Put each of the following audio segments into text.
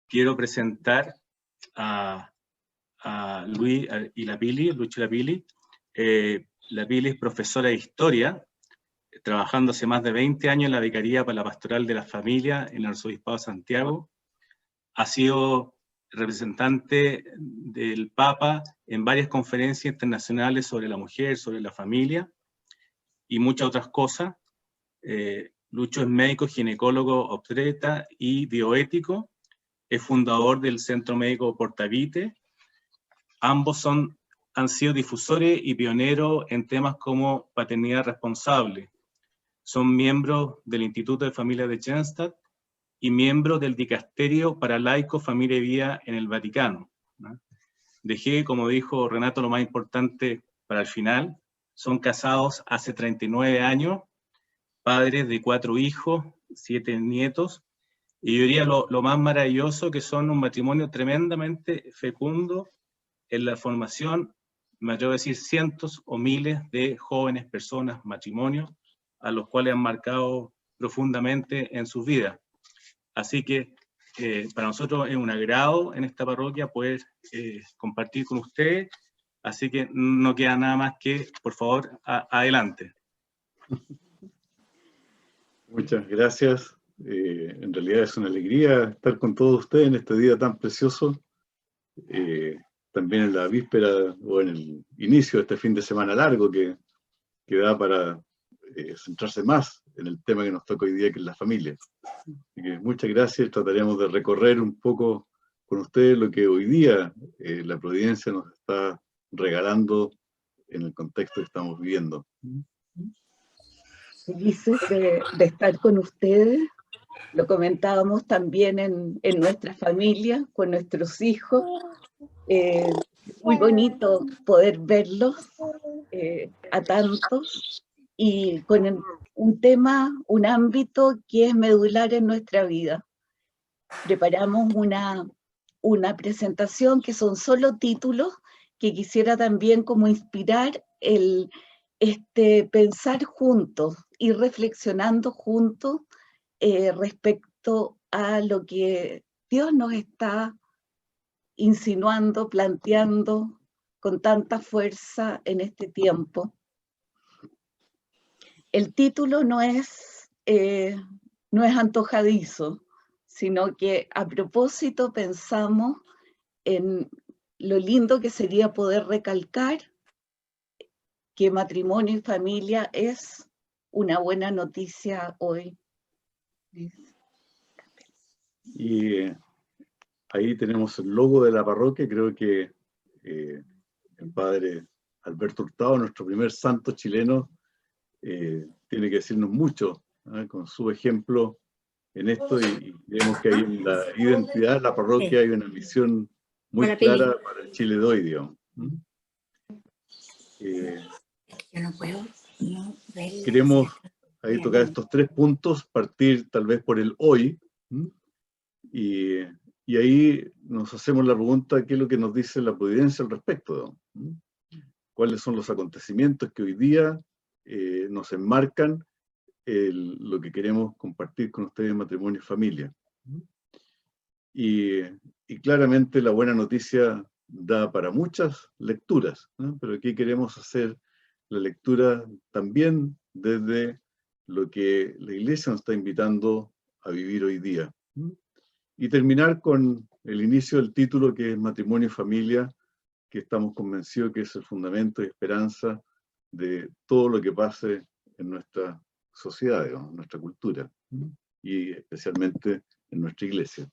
quiero presentar a Luis Lapili. Lapili es profesora de Historia, trabajando hace más de 20 años en la Vicaría para la Pastoral de la Familia en el Arzobispado de Santiago. Ha sido representante del Papa en varias conferencias internacionales sobre la mujer, sobre la familia y muchas otras cosas. Lucho es médico, ginecólogo, obstetra y bioético. Es fundador del Centro Médico Portavite. Ambos han sido difusores y pioneros en temas como paternidad responsable. Son miembros del Instituto de Familia de Schoenstatt y miembros del Dicasterio para Laicos, Familia y Vida en el Vaticano, ¿no? Dejé, como dijo Renato, lo más importante para el final. Son casados hace 39 años, padres de 4 hijos, 7 nietos, y yo diría lo más maravilloso que son un matrimonio tremendamente fecundo en la formación, me atrevo a decir cientos o miles de jóvenes personas, matrimonios, a los cuales han marcado profundamente en sus vidas. Así que para nosotros es un agrado en esta parroquia poder compartir con ustedes, así que no queda nada más que, por favor, adelante. Muchas gracias. En realidad es una alegría estar con todos ustedes en este día tan precioso. También en la víspera o en el inicio de este fin de semana largo que da para centrarse más en el tema que nos toca hoy día, que es la familia. Así que muchas gracias. Trataremos de recorrer un poco con ustedes lo que hoy día la Providencia nos está regalando en el contexto que estamos viviendo. Felices de estar con ustedes. Lo comentábamos también en nuestra familia, con nuestros hijos. Muy bonito poder verlos a tantos y con un tema, un ámbito que es medular en nuestra vida. Preparamos una presentación que son solo títulos que quisiera también como inspirar pensar juntos y reflexionando juntos respecto a lo que Dios nos está insinuando, planteando con tanta fuerza en este tiempo. El título no es antojadizo, sino que a propósito pensamos en lo lindo que sería poder recalcar que matrimonio y familia es una buena noticia hoy. Y ahí tenemos el logo de la parroquia. Creo que el padre Alberto Hurtado, nuestro primer santo chileno, tiene que decirnos mucho, con su ejemplo en esto, y vemos que hay en la identidad de la parroquia hay una misión muy clara para el Chile de hoy, digamos. Yo no puedo no ver. Queremos ahí tocar estos 3 puntos, partir tal vez por el hoy, y ahí nos hacemos la pregunta: ¿qué es lo que nos dice la Providencia al respecto? ¿Cuáles son los acontecimientos que hoy día nos enmarcan lo que queremos compartir con ustedes en matrimonio y familia? Y claramente la buena noticia da para muchas lecturas, ¿no? Pero aquí queremos hacer la lectura también desde lo que la Iglesia nos está invitando a vivir hoy día. Y terminar con el inicio del título, que es Matrimonio y Familia, que estamos convencidos que es el fundamento y esperanza de todo lo que pase en nuestra sociedad, digamos, en nuestra cultura, y especialmente en nuestra Iglesia.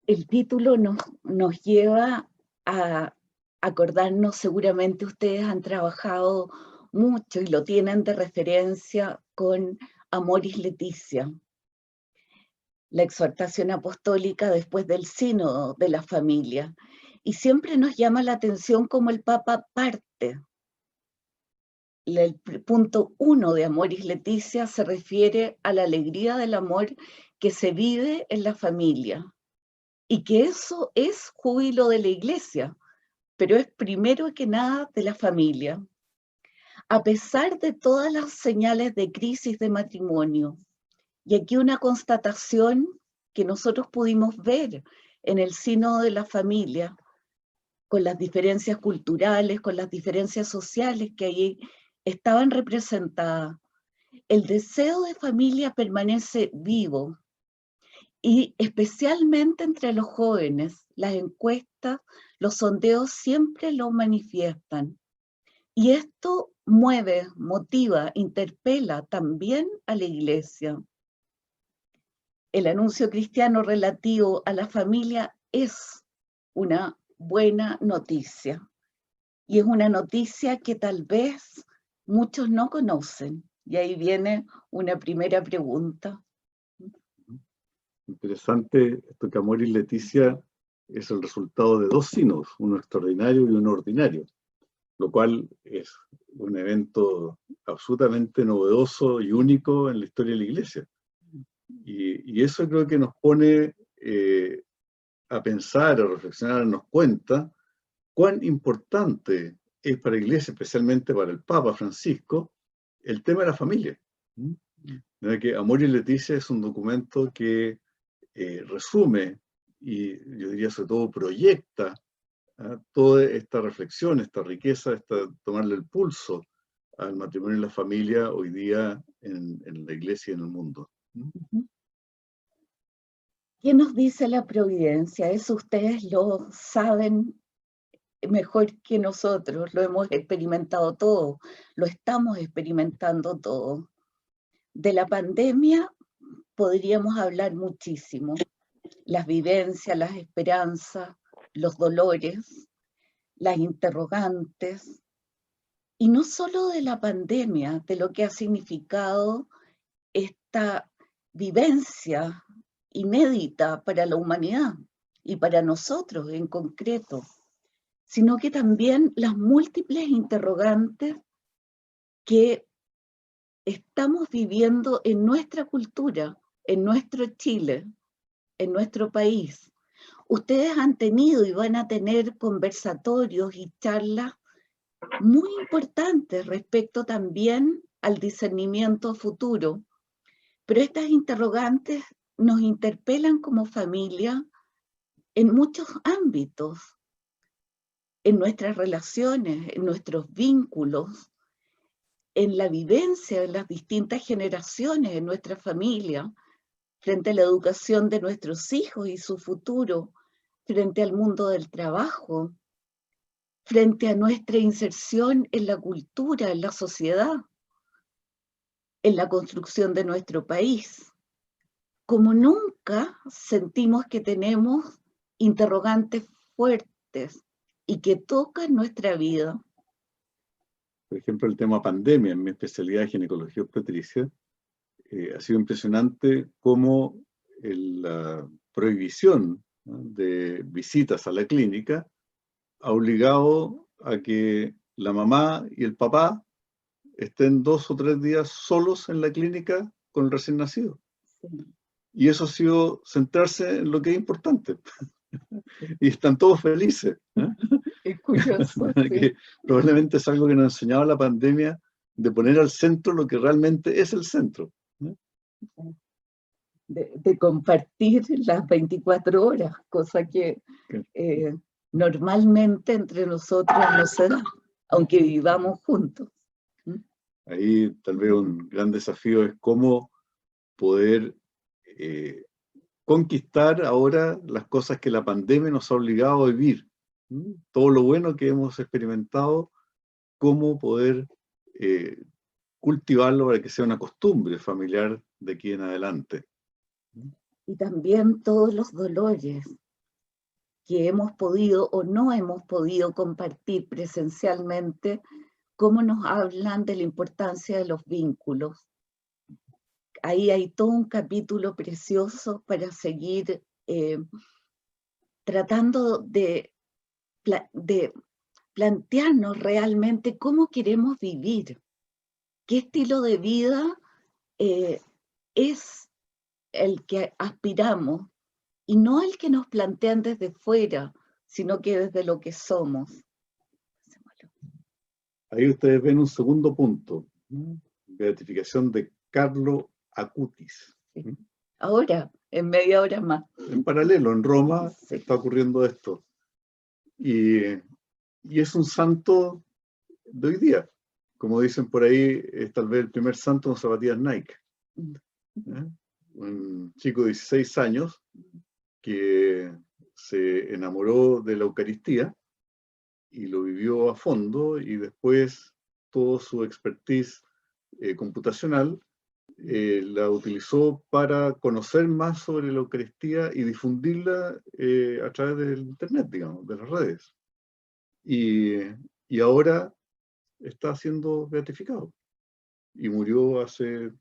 El título nos lleva a acordarnos, seguramente ustedes han trabajado mucho y lo tienen de referencia con Amoris Laetitia, la exhortación apostólica después del sínodo de la familia. Y siempre nos llama la atención cómo el Papa parte. El punto 1 de Amoris Laetitia se refiere a la alegría del amor que se vive en la familia. Y que eso es júbilo de la Iglesia, pero es primero que nada de la familia. A pesar de todas las señales de crisis de matrimonio Y aquí una constatación que nosotros pudimos ver en el sínodo de la familia, con las diferencias culturales, con las diferencias sociales que ahí estaban representadas. El deseo de familia permanece vivo, y especialmente entre los jóvenes. Las encuestas, los sondeos siempre lo manifiestan. Y esto mueve, motiva, interpela también a la Iglesia. El anuncio cristiano relativo a la familia es una buena noticia. Y es una noticia que tal vez muchos no conocen. Y ahí viene una primera pregunta. Interesante esto que Amoris Laetitia es el resultado de dos sínodos, uno extraordinario y uno ordinario, lo cual es un evento absolutamente novedoso y único en la historia de la Iglesia. Y eso creo que nos pone a pensar, a reflexionar, a darnos cuenta cuán importante es para la Iglesia, especialmente para el Papa Francisco, el tema de la familia. De que Amoris Laetitia es un documento que resume y yo diría sobre todo proyecta toda esta reflexión, esta riqueza, tomarle el pulso al matrimonio y la familia hoy día en la Iglesia y en el mundo. ¿Qué nos dice la providencia? Eso ustedes lo saben mejor que nosotros, lo hemos experimentado todo, lo estamos experimentando todo. De la pandemia podríamos hablar muchísimo. Las vivencias, las esperanzas, los dolores, las interrogantes. Y no solo de la pandemia, de lo que ha significado esta vivencia inédita para la humanidad y para nosotros en concreto, sino que también las múltiples interrogantes que estamos viviendo en nuestra cultura, en nuestro Chile, en nuestro país. Ustedes han tenido y van a tener conversatorios y charlas muy importantes respecto también al discernimiento futuro, pero estas interrogantes nos interpelan como familia en muchos ámbitos, en nuestras relaciones, en nuestros vínculos, en la vivencia de las distintas generaciones en nuestra familia, frente a la educación de nuestros hijos y su futuro, frente al mundo del trabajo, frente a nuestra inserción en la cultura, en la sociedad, en la construcción de nuestro país. Como nunca sentimos que tenemos interrogantes fuertes y que tocan nuestra vida. Por ejemplo, el tema pandemia, en mi especialidad de ginecología obstetricia, ha sido impresionante cómo la prohibición, ¿no?, de visitas a la clínica ha obligado a que la mamá y el papá estén 2 o 3 días solos en la clínica con el recién nacido. Sí. Y eso ha sido centrarse en lo que es importante. Y están todos felices. Es curioso, sí. Que probablemente es algo que nos enseñaba la pandemia, de poner al centro lo que realmente es el centro. De compartir las 24 horas, cosa que normalmente entre nosotros no se da, aunque vivamos juntos. Ahí tal vez un gran desafío es cómo poder conquistar ahora las cosas que la pandemia nos ha obligado a vivir. Todo lo bueno que hemos experimentado, cómo poder cultivarlo para que sea una costumbre familiar de aquí en adelante. Y también todos los dolores que hemos podido o no hemos podido compartir presencialmente, cómo nos hablan de la importancia de los vínculos. Ahí hay todo un capítulo precioso para seguir tratando de plantearnos realmente cómo queremos vivir, qué estilo de vida es el que aspiramos, y no el que nos plantean desde fuera, sino que desde lo que somos. Ahí ustedes ven un segundo punto, beatificación de Carlo Acutis. Sí. Ahora, en media hora más. En paralelo, en Roma Sí. está ocurriendo esto. Y es un santo de hoy día. Como dicen por ahí, es tal vez el primer santo con zapatillas Nike. ¿Eh? Un chico de 16 años que se enamoró de la Eucaristía y lo vivió a fondo, y después toda su expertise computacional la utilizó para conocer más sobre la Eucaristía y difundirla a través del Internet, digamos, de las redes. Y ahora está siendo beatificado. Y murió hace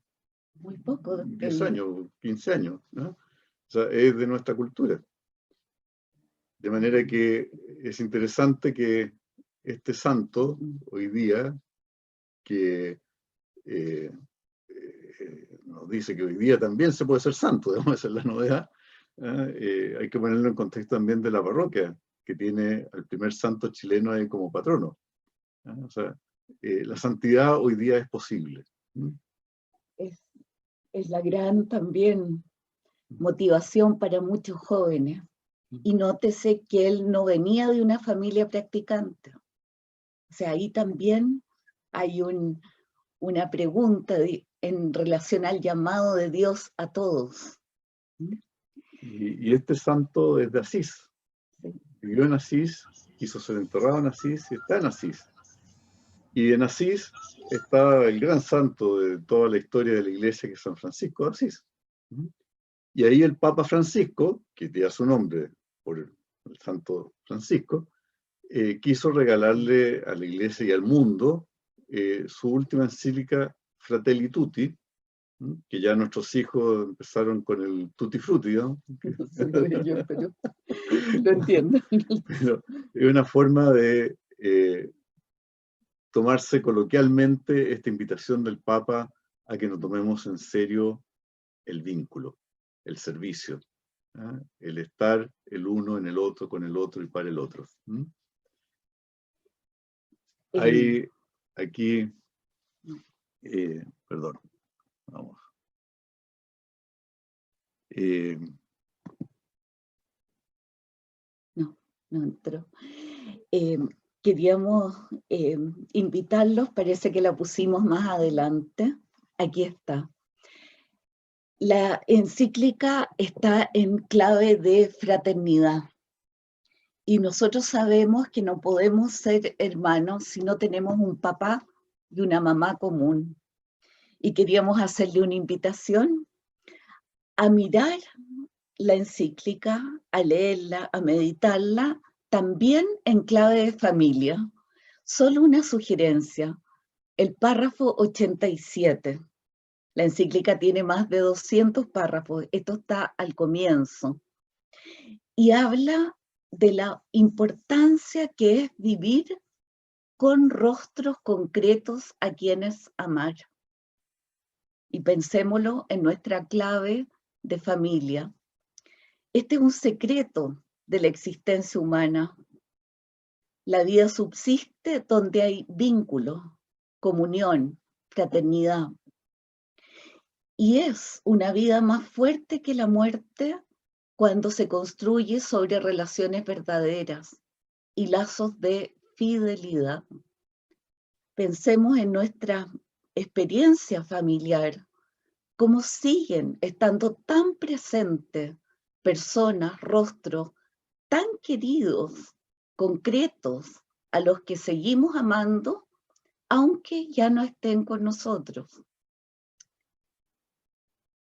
Muy poco. 10 años, 15 años, ¿no? O sea, es de nuestra cultura. De manera que es interesante que este santo, hoy día, que nos dice que hoy día también se puede ser santo, digamos, esa es la novedad, hay que ponerlo en contexto también de la parroquia, que tiene al primer santo chileno ahí como patrono. O sea, la santidad hoy día es posible. Es la gran también motivación para muchos jóvenes. Y nótese que él no venía de una familia practicante. O sea, ahí también hay una pregunta en relación al llamado de Dios a todos. Y este santo es de Asís. Sí. Vivió en Asís, quiso ser enterrado en Asís y está en Asís. Y en Asís está el gran santo de toda la historia de la iglesia, que es San Francisco de Asís. Y ahí el Papa Francisco, que lleva su nombre por el santo Francisco, quiso regalarle a la iglesia y al mundo su última encíclica Fratelli Tutti, que ya nuestros hijos empezaron con el Tutti Frutti, ¿no? Sí, pero lo entiendo. Pero es una forma de tomarse coloquialmente esta invitación del Papa a que nos tomemos en serio el vínculo, el servicio, ¿eh? El estar el uno en el otro, con el otro y para el otro. Hay aquí, perdón, vamos. No entró. Queríamos invitarlos, parece que la pusimos más adelante. Aquí está. La encíclica está en clave de fraternidad. Y nosotros sabemos que no podemos ser hermanos si no tenemos un papá y una mamá común. Y queríamos hacerle una invitación a mirar la encíclica, a leerla, a meditarla, también en clave de familia. Solo una sugerencia, el párrafo 87. La encíclica tiene más de 200 párrafos, esto está al comienzo. Y habla de la importancia que es vivir con rostros concretos a quienes amar. Y pensémoslo en nuestra clave de familia. Este es un secreto de la existencia humana. La vida subsiste donde hay vínculo, comunión, fraternidad. Y es una vida más fuerte que la muerte cuando se construye sobre relaciones verdaderas y lazos de fidelidad. Pensemos en nuestra experiencia familiar, cómo siguen estando tan presentes personas, rostros tan queridos, concretos, a los que seguimos amando, aunque ya no estén con nosotros.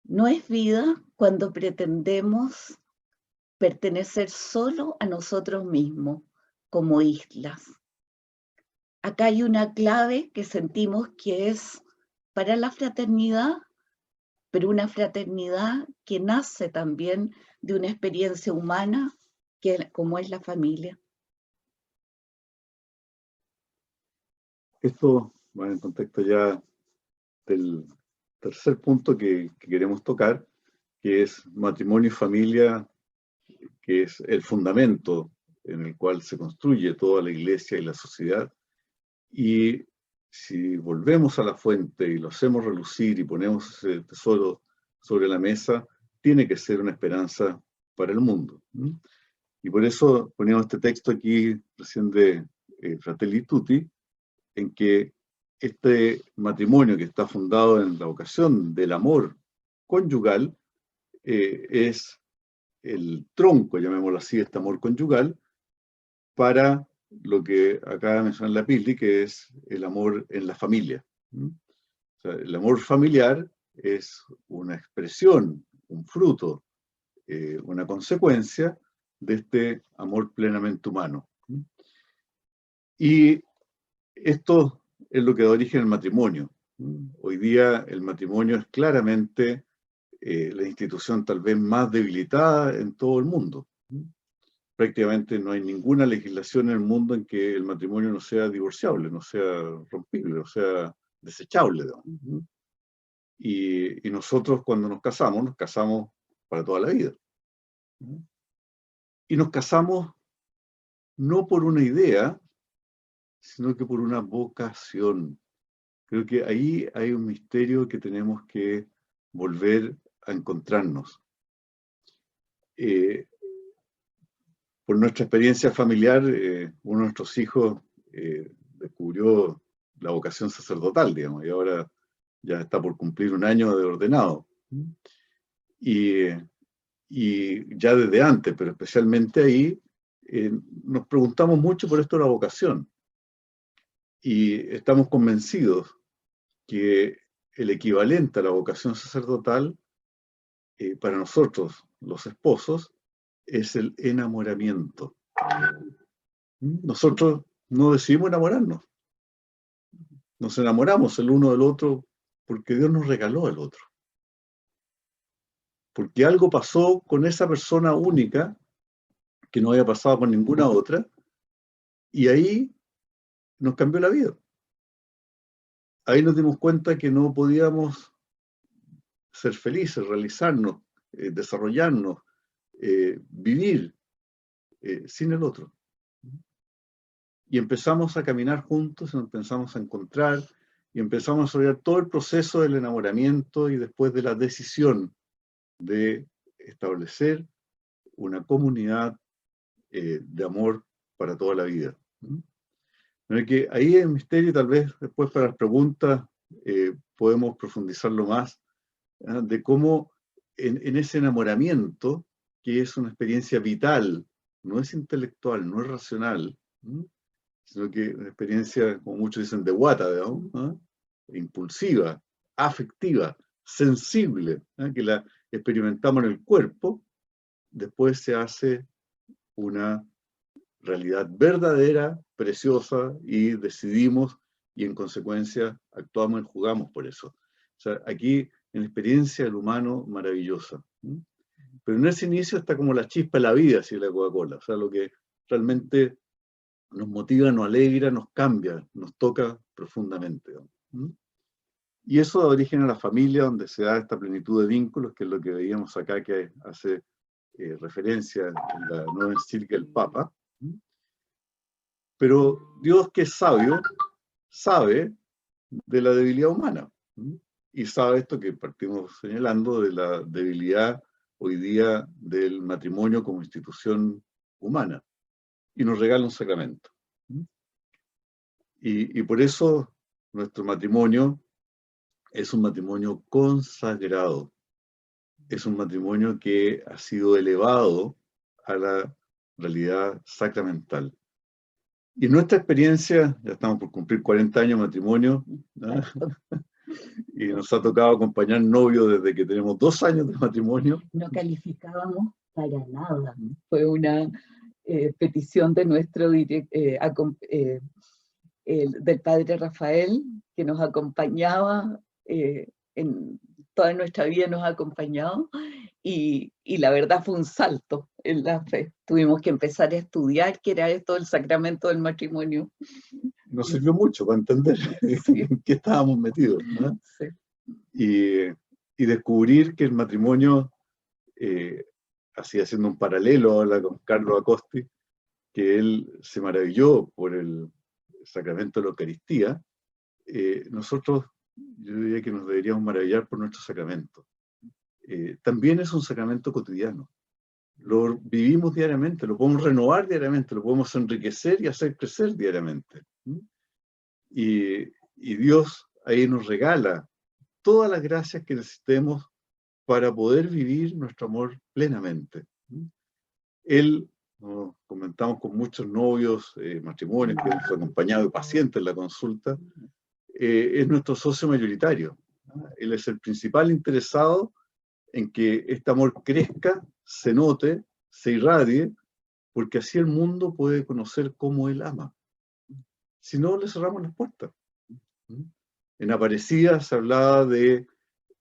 No es vida cuando pretendemos pertenecer solo a nosotros mismos, como islas. Acá hay una clave que sentimos que es para la fraternidad, pero una fraternidad que nace también de una experiencia humana como es la familia. Esto va en el contexto ya del tercer punto que queremos tocar, que es matrimonio y familia, que es el fundamento en el cual se construye toda la iglesia y la sociedad. Y si volvemos a la fuente y lo hacemos relucir y ponemos ese tesoro sobre la mesa tiene que ser una esperanza para el mundo. Y por eso poníamos este texto aquí recién de Fratelli Tutti, en que este matrimonio que está fundado en la vocación del amor conyugal es el tronco, llamémoslo así, este amor conyugal, para lo que acá menciona la Pili, que es el amor en la familia. O sea, el amor familiar es una expresión, un fruto, una consecuencia de este amor plenamente humano. Y esto es lo que da origen al matrimonio. Hoy día el matrimonio es claramente la institución tal vez más debilitada en todo el mundo. Prácticamente no hay ninguna legislación en el mundo en que el matrimonio no sea divorciable, no sea rompible, no sea desechable. Y nosotros cuando nos casamos para toda la vida. Y nos casamos no por una idea, sino que por una vocación. Creo que ahí hay un misterio que tenemos que volver a encontrarnos. Por nuestra experiencia familiar, uno de nuestros hijos descubrió la vocación sacerdotal, digamos, y ahora ya está por cumplir un año de ordenado. Y ya desde antes, pero especialmente ahí, nos preguntamos mucho por esto de la vocación. Y estamos convencidos que el equivalente a la vocación sacerdotal, para nosotros, los esposos, es el enamoramiento. Nosotros no decidimos enamorarnos. Nos enamoramos el uno del otro porque Dios nos regaló al otro. Porque algo pasó con esa persona única que no había pasado con ninguna otra, y ahí nos cambió la vida. Ahí nos dimos cuenta que no podíamos ser felices, realizarnos, desarrollarnos, vivir sin el otro. Y empezamos a caminar juntos, nos empezamos a encontrar y empezamos a desarrollar todo el proceso del enamoramiento y después de la decisión de establecer una comunidad de amor para toda la vida. Que ahí el misterio, tal vez después para las preguntas podemos profundizarlo más, de cómo en ese enamoramiento, que es una experiencia vital, no es intelectual, no es racional, sino que es una experiencia, como muchos dicen, de guata, impulsiva, afectiva, sensible, que la experimentamos en el cuerpo, después se hace una realidad verdadera, preciosa, y decidimos, y en consecuencia actuamos y jugamos por eso. O sea, aquí en la experiencia del humano maravillosa. Pero en ese inicio está como la chispa de la vida, así la Coca-Cola. O sea, lo que realmente nos motiva, nos alegra, nos cambia, nos toca profundamente. Y eso da origen a la familia, donde se da esta plenitud de vínculos, que es lo que veíamos acá, que hace referencia en la nueva encíclica del Papa. Pero Dios, que es sabio, sabe de la debilidad humana. Y sabe esto que partimos señalando, de la debilidad hoy día del matrimonio como institución humana. Y nos regala un sacramento. Y por eso nuestro matrimonio es un matrimonio consagrado. Es un matrimonio que ha sido elevado a la realidad sacramental. Y en nuestra experiencia, ya estamos por cumplir 40 años de matrimonio, ¿no? Y nos ha tocado acompañar novios desde que tenemos 2 años de matrimonio. No calificábamos para nada. Fue una petición de nuestro del padre Rafael, que nos acompañaba en toda nuestra vida, nos ha acompañado, y la verdad fue un salto en la fe. Tuvimos que empezar a estudiar qué era esto del sacramento del matrimonio. Nos sirvió mucho para entender Sí. en qué estábamos metidos, ¿no? Sí. Y descubrir que el matrimonio, así haciendo un paralelo ahora con Carlos Acosti, que él se maravilló por el sacramento de la Eucaristía, nosotros, yo diría que nos deberíamos maravillar por nuestro sacramento. también es un sacramento cotidiano. Lo vivimos diariamente, lo podemos renovar diariamente, lo podemos enriquecer y hacer crecer diariamente. Y Dios ahí nos regala todas las gracias que necesitemos para poder vivir nuestro amor plenamente. Él, nos comentamos con muchos novios, matrimonios que hemos acompañado de pacientes en la consulta, es nuestro socio mayoritario. Él es el principal interesado en que este amor crezca, se note, se irradie, porque así el mundo puede conocer cómo Él ama. Si no, le cerramos las puertas. En Aparecida se hablaba de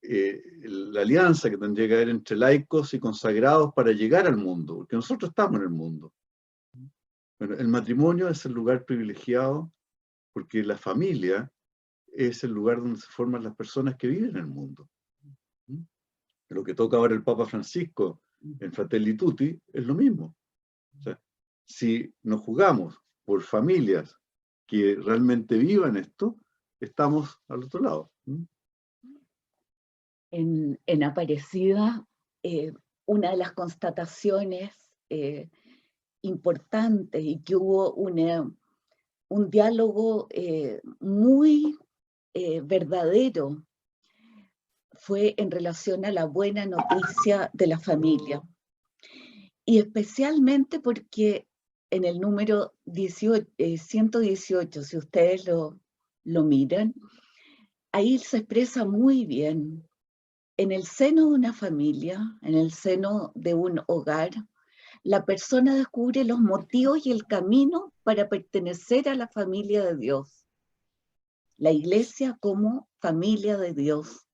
la alianza que tendría que haber entre laicos y consagrados para llegar al mundo, porque nosotros estamos en el mundo. Bueno, el matrimonio es el lugar privilegiado porque la familia es el lugar donde se forman las personas que viven en el mundo. Lo que toca ahora el Papa Francisco en Fratelli Tutti es lo mismo. O sea, si nos jugamos por familias que realmente vivan esto, estamos al otro lado. En Aparecida, una de las constataciones importantes y que hubo un diálogo muy verdadero fue en relación a la buena noticia de la familia. Y especialmente porque en el número 118, si ustedes lo miran, ahí se expresa muy bien. En el seno de una familia, en el seno de un hogar, la persona descubre los motivos y el camino para pertenecer a la familia de Dios. La iglesia como familia de Dios.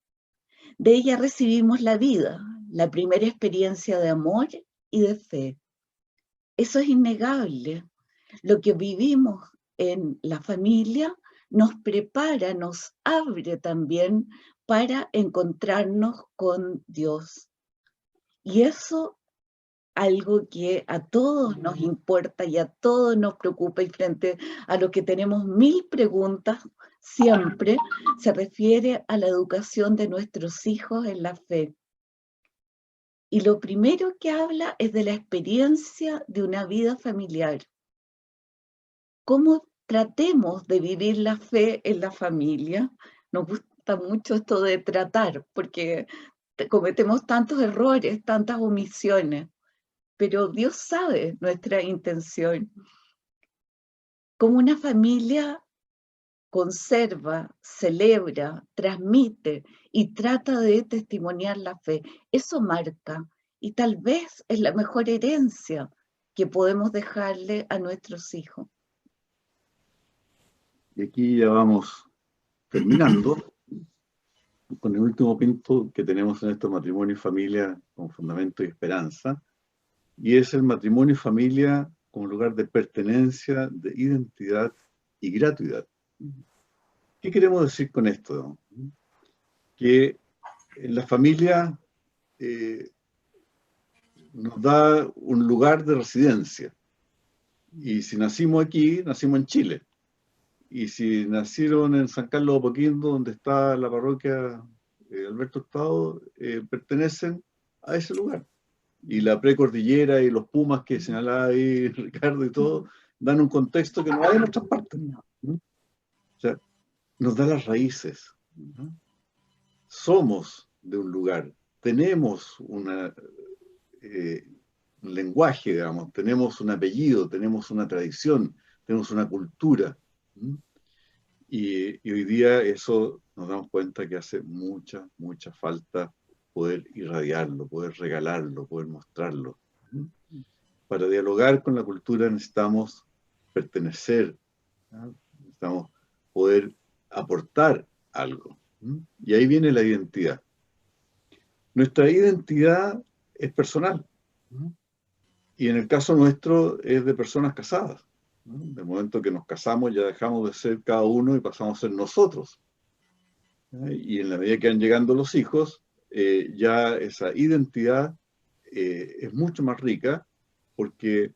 De ella recibimos la vida, la primera experiencia de amor y de fe. Eso es innegable. Lo que vivimos en la familia nos prepara, nos abre también para encontrarnos con Dios. Y eso, algo que a todos nos importa y a todos nos preocupa, y frente a lo que tenemos 1000 preguntas, siempre se refiere a la educación de nuestros hijos en la fe. Y lo primero que habla es de la experiencia de una vida familiar. ¿Cómo tratemos de vivir la fe en la familia? Nos gusta mucho esto de tratar, porque cometemos tantos errores, tantas omisiones, pero Dios sabe nuestra intención. Como una familia conserva, celebra, transmite y trata de testimoniar la fe, eso marca y tal vez es la mejor herencia que podemos dejarle a nuestros hijos. Y aquí ya vamos terminando con el último punto que tenemos en este matrimonio y familia con fundamento y esperanza, y es el matrimonio y familia como lugar de pertenencia, de identidad y gratuidad. ¿Qué queremos decir con esto? Que la familia nos da un lugar de residencia, y si nacimos aquí, nacimos en Chile. Y si nacieron en San Carlos de Apoquindo, donde está la parroquia Alberto Hurtado, pertenecen a ese lugar. Y la precordillera y los pumas que señalaba ahí Ricardo y todo, dan un contexto que no hay en otras partes. O sea, nos da las raíces. Somos de un lugar, tenemos un lenguaje, digamos, tenemos un apellido, tenemos una tradición, tenemos una cultura. Y hoy día eso nos damos cuenta que hace mucha, mucha falta poder irradiarlo, poder regalarlo, poder mostrarlo. Para dialogar con la cultura necesitamos pertenecer, necesitamos poder aportar algo. Y ahí viene la identidad. Nuestra identidad es personal. Y en el caso nuestro es de personas casadas. Del momento que nos casamos ya dejamos de ser cada uno y pasamos a ser nosotros. Y en la medida que van llegando los hijos, ya esa identidad es mucho más rica porque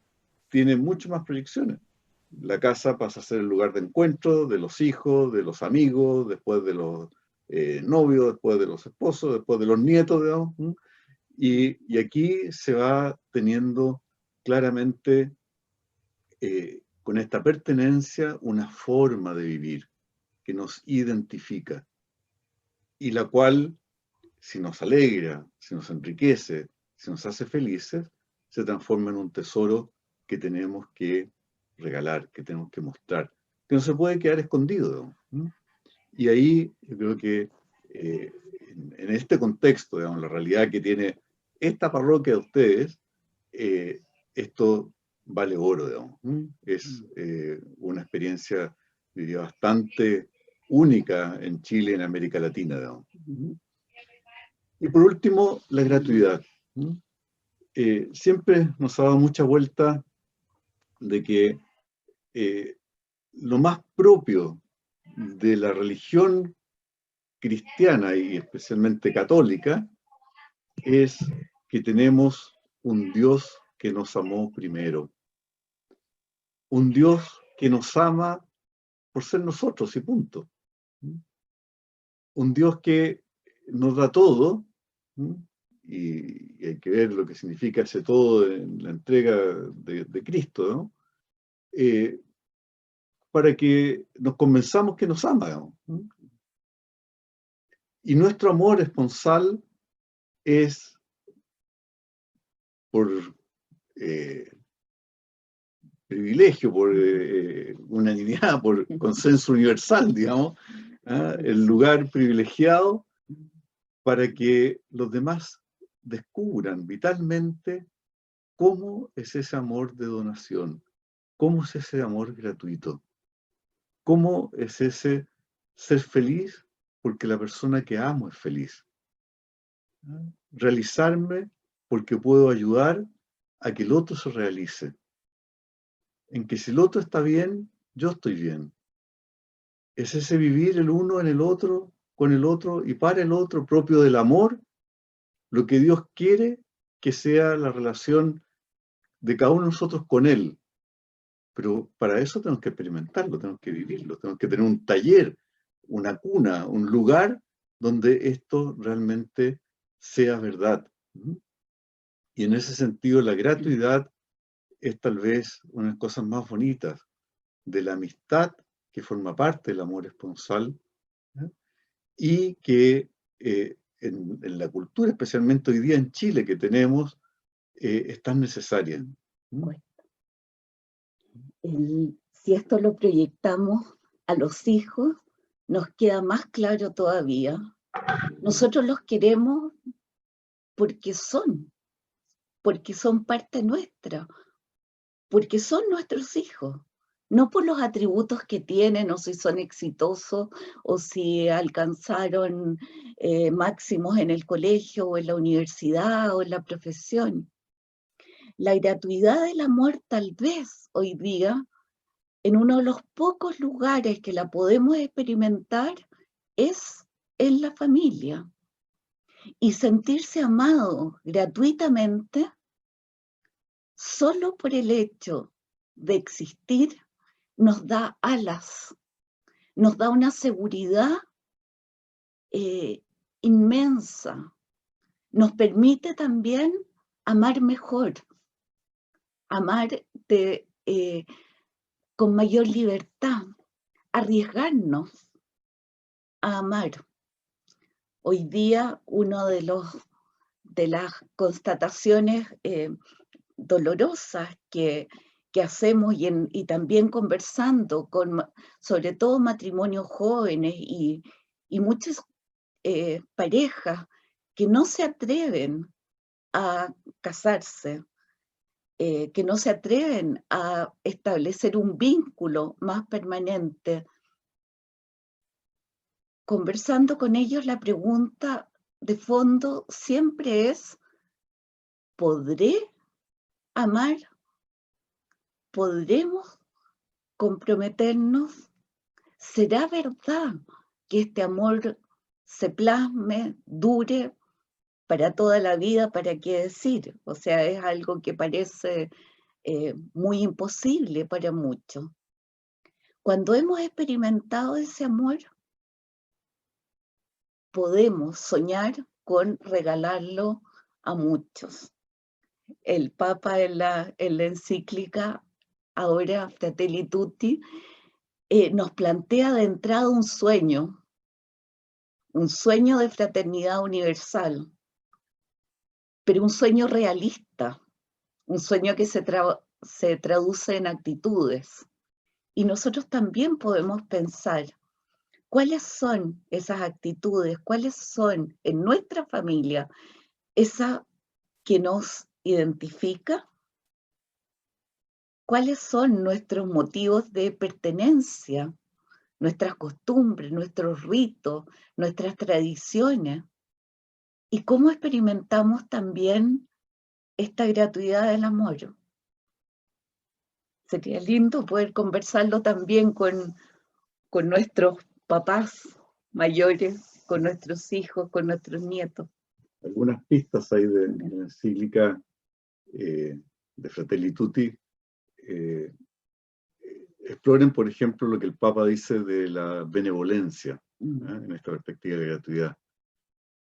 tiene mucho más proyecciones. La casa pasa a ser el lugar de encuentro de los hijos, de los amigos, después de los novios, después de los esposos, después de los nietos, digamos. Y aquí se va teniendo claramente, con esta pertenencia, una forma de vivir que nos identifica y la cual, si nos alegra, si nos enriquece, si nos hace felices, se transforma en un tesoro que tenemos que regalar, que tenemos que mostrar, que no se puede quedar escondido, ¿no? Y ahí yo creo que en este contexto, digamos, la realidad que tiene esta parroquia de ustedes, esto vale oro, digamos, ¿no? Es una experiencia, diría, bastante única en Chile, en América Latina, digamos. Y por último, la gratuidad. Siempre nos ha dado mucha vuelta de que lo más propio de la religión cristiana y especialmente católica es que tenemos un Dios que nos amó primero. Un Dios que nos ama por ser nosotros y punto. Un Dios que nos da todo, y hay que ver lo que significa ese todo en la entrega de Cristo, ¿no? Para que nos convenzamos que nos ama, ¿no? Y nuestro amor esponsal es por privilegio, por unanimidad, por consenso universal, digamos, el lugar privilegiado para que los demás descubran vitalmente cómo es ese amor de donación, cómo es ese amor gratuito, cómo es ese ser feliz porque la persona que amo es feliz. Realizarme porque puedo ayudar a que el otro se realice. En que si el otro está bien, yo estoy bien. Es ese vivir el uno en el otro, con el otro y para el otro, propio del amor, lo que Dios quiere que sea la relación de cada uno de nosotros con Él. Pero para eso tenemos que experimentarlo, tenemos que vivirlo, tenemos que tener un taller, una cuna, un lugar donde esto realmente sea verdad. Y en ese sentido la gratuidad es tal vez una de las cosas más bonitas de la amistad que forma parte del amor esponsal, ¿eh? Y que en la cultura, especialmente hoy día en Chile que tenemos, es tan necesaria. Si esto lo proyectamos a los hijos, nos queda más claro todavía. Nosotros los queremos porque son parte nuestra, porque son nuestros hijos, no por los atributos que tienen, o si son exitosos, o si alcanzaron máximos en el colegio, o en la universidad, o en la profesión. La gratuidad del amor, tal vez hoy día, en uno de los pocos lugares que la podemos experimentar, es en la familia. Y sentirse amado gratuitamente, solo por el hecho de existir, nos da alas, nos da una seguridad inmensa. Nos permite también amar mejor, amar con mayor libertad, arriesgarnos a amar. Hoy día, una de las constataciones dolorosas que hacemos y también conversando con, sobre todo, matrimonios jóvenes y muchas parejas que no se atreven a casarse, que no se atreven a establecer un vínculo más permanente. Conversando con ellos, la pregunta de fondo siempre es: ¿podré amar? ¿Podremos comprometernos? ¿Será verdad que este amor se plasme, dure para toda la vida? ¿Para qué decir? O sea, es algo que parece muy imposible para muchos. Cuando hemos experimentado ese amor, podemos soñar con regalarlo a muchos. El Papa en la encíclica, ahora Fratelli Tutti, nos plantea de entrada un sueño de fraternidad universal, pero un sueño realista, un sueño que se traduce en actitudes. Y nosotros también podemos pensar cuáles son esas actitudes, cuáles son en nuestra familia esa que nos identifica, cuáles son nuestros motivos de pertenencia, nuestras costumbres, nuestros ritos, nuestras tradiciones, y cómo experimentamos también esta gratuidad del amor. Sería lindo poder conversarlo también con nuestros papás mayores, con nuestros hijos, con nuestros nietos. Algunas pistas ahí de la encíclica de Fratelli Tutti. Exploren, por ejemplo, lo que el Papa dice de la benevolencia, en esta perspectiva de gratuidad.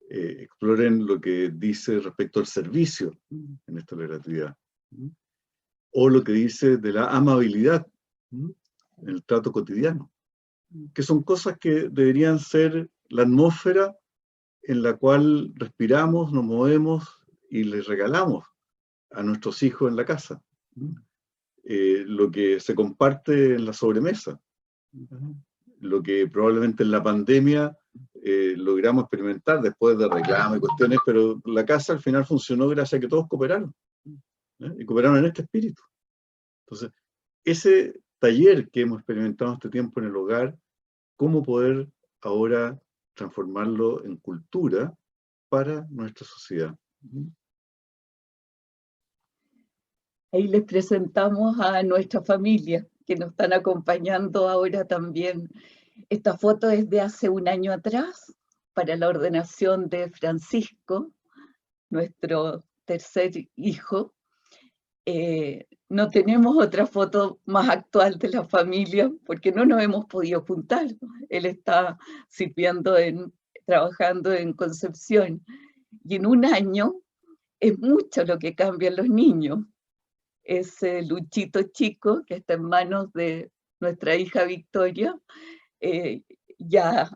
Exploren lo que dice respecto al servicio en esta gratuidad. O lo que dice de la amabilidad en el trato cotidiano. Que son cosas que deberían ser la atmósfera en la cual respiramos, nos movemos y les regalamos a nuestros hijos en la casa. Lo que se comparte en la sobremesa, lo que probablemente en la pandemia logramos experimentar después de reclamos y cuestiones, pero la casa al final funcionó gracias a que todos cooperaron, y cooperaron en este espíritu. Entonces, ese taller que hemos experimentado este tiempo en el hogar, cómo poder ahora transformarlo en cultura para nuestra sociedad. Ahí les presentamos a nuestra familia, que nos están acompañando ahora también. Esta foto es de hace un año atrás, para la ordenación de Francisco, nuestro tercer hijo. No tenemos otra foto más actual de la familia, porque no nos hemos podido juntar. Él está trabajando en Concepción. Y en un año es mucho lo que cambian los niños. Ese Luchito chico que está en manos de nuestra hija Victoria, ya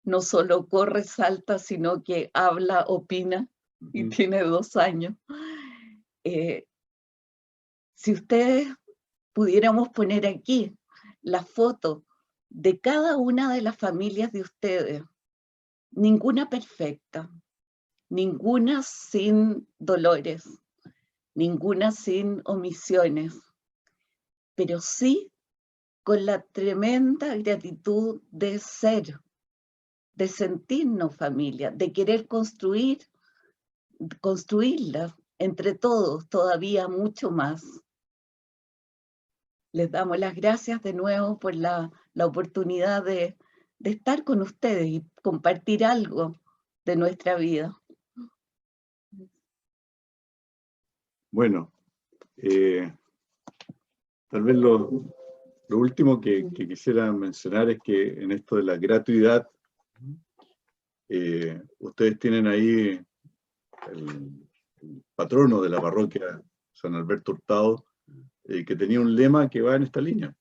no solo corre, salta, sino que habla, opina, y tiene 2 años. Si ustedes pudiéramos poner aquí la foto de cada una de las familias de ustedes, ninguna perfecta, ninguna sin dolores, ninguna sin omisiones, pero sí con la tremenda gratitud de ser, de sentirnos familia, de querer construirla entre todos todavía mucho más. Les damos las gracias de nuevo por la oportunidad de estar con ustedes y compartir algo de nuestra vida. Bueno, tal vez lo último que quisiera mencionar es que en esto de la gratuidad, ustedes tienen ahí el patrono de la parroquia, San Alberto Hurtado, que tenía un lema que va en esta línea,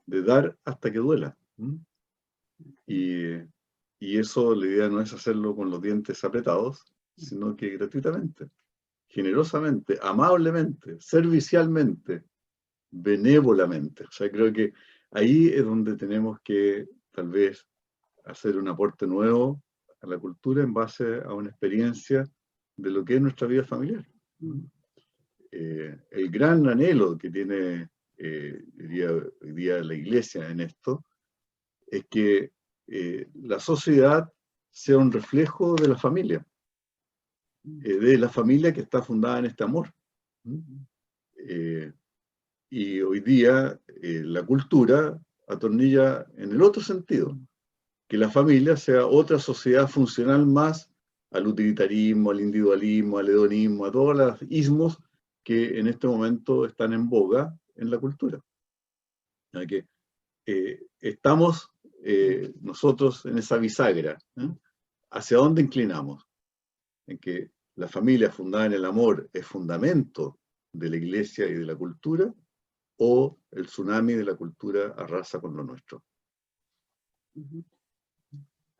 de dar hasta que duela. Y eso, la idea no es hacerlo con los dientes apretados, sino que gratuitamente, generosamente, amablemente, servicialmente, benévolamente. O sea, creo que ahí es donde tenemos que tal vez hacer un aporte nuevo a la cultura en base a una experiencia de lo que es nuestra vida familiar. El gran anhelo que tiene hoy día la Iglesia en esto es que la sociedad sea un reflejo de la familia que está fundada en este amor. Y hoy día la cultura atornilla en el otro sentido, que la familia sea otra sociedad funcional más al utilitarismo, al individualismo, al hedonismo, a todos los ismos que en este momento están en boga en la cultura. Que estamos nosotros en esa bisagra, ¿hacia dónde inclinamos? En que la familia fundada en el amor es fundamento de la iglesia y de la cultura, o el tsunami de la cultura arrasa con lo nuestro.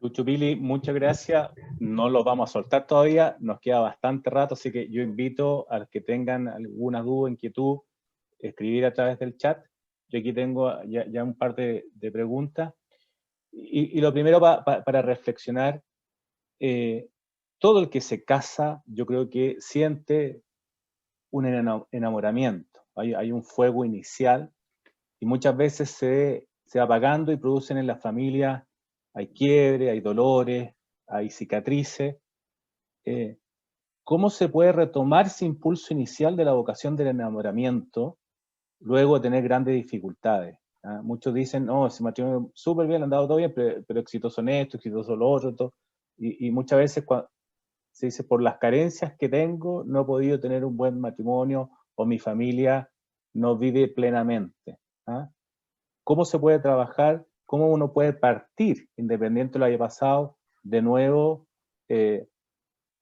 Lucho, Pili, muchas gracias. No los vamos a soltar todavía, nos queda bastante rato, así que yo invito a los que tengan alguna duda, inquietud, escribir a través del chat. Yo aquí tengo ya un par de preguntas. Y lo primero para reflexionar, todo el que se casa, yo creo que siente un enamoramiento. Hay un fuego inicial y muchas veces se va apagando y producen en la familia, hay quiebre, hay dolores, hay cicatrices. ¿Cómo se puede retomar ese impulso inicial de la vocación del enamoramiento luego de tener grandes dificultades? Muchos dicen, no, ese matrimonio súper bien, han dado todo bien, pero exitoso en esto, exitoso lo otro, todo. Y muchas veces se dice, por las carencias que tengo, no he podido tener un buen matrimonio o mi familia no vive plenamente. ¿Cómo se puede trabajar? ¿Cómo uno puede partir, independiente de lo que haya pasado, de nuevo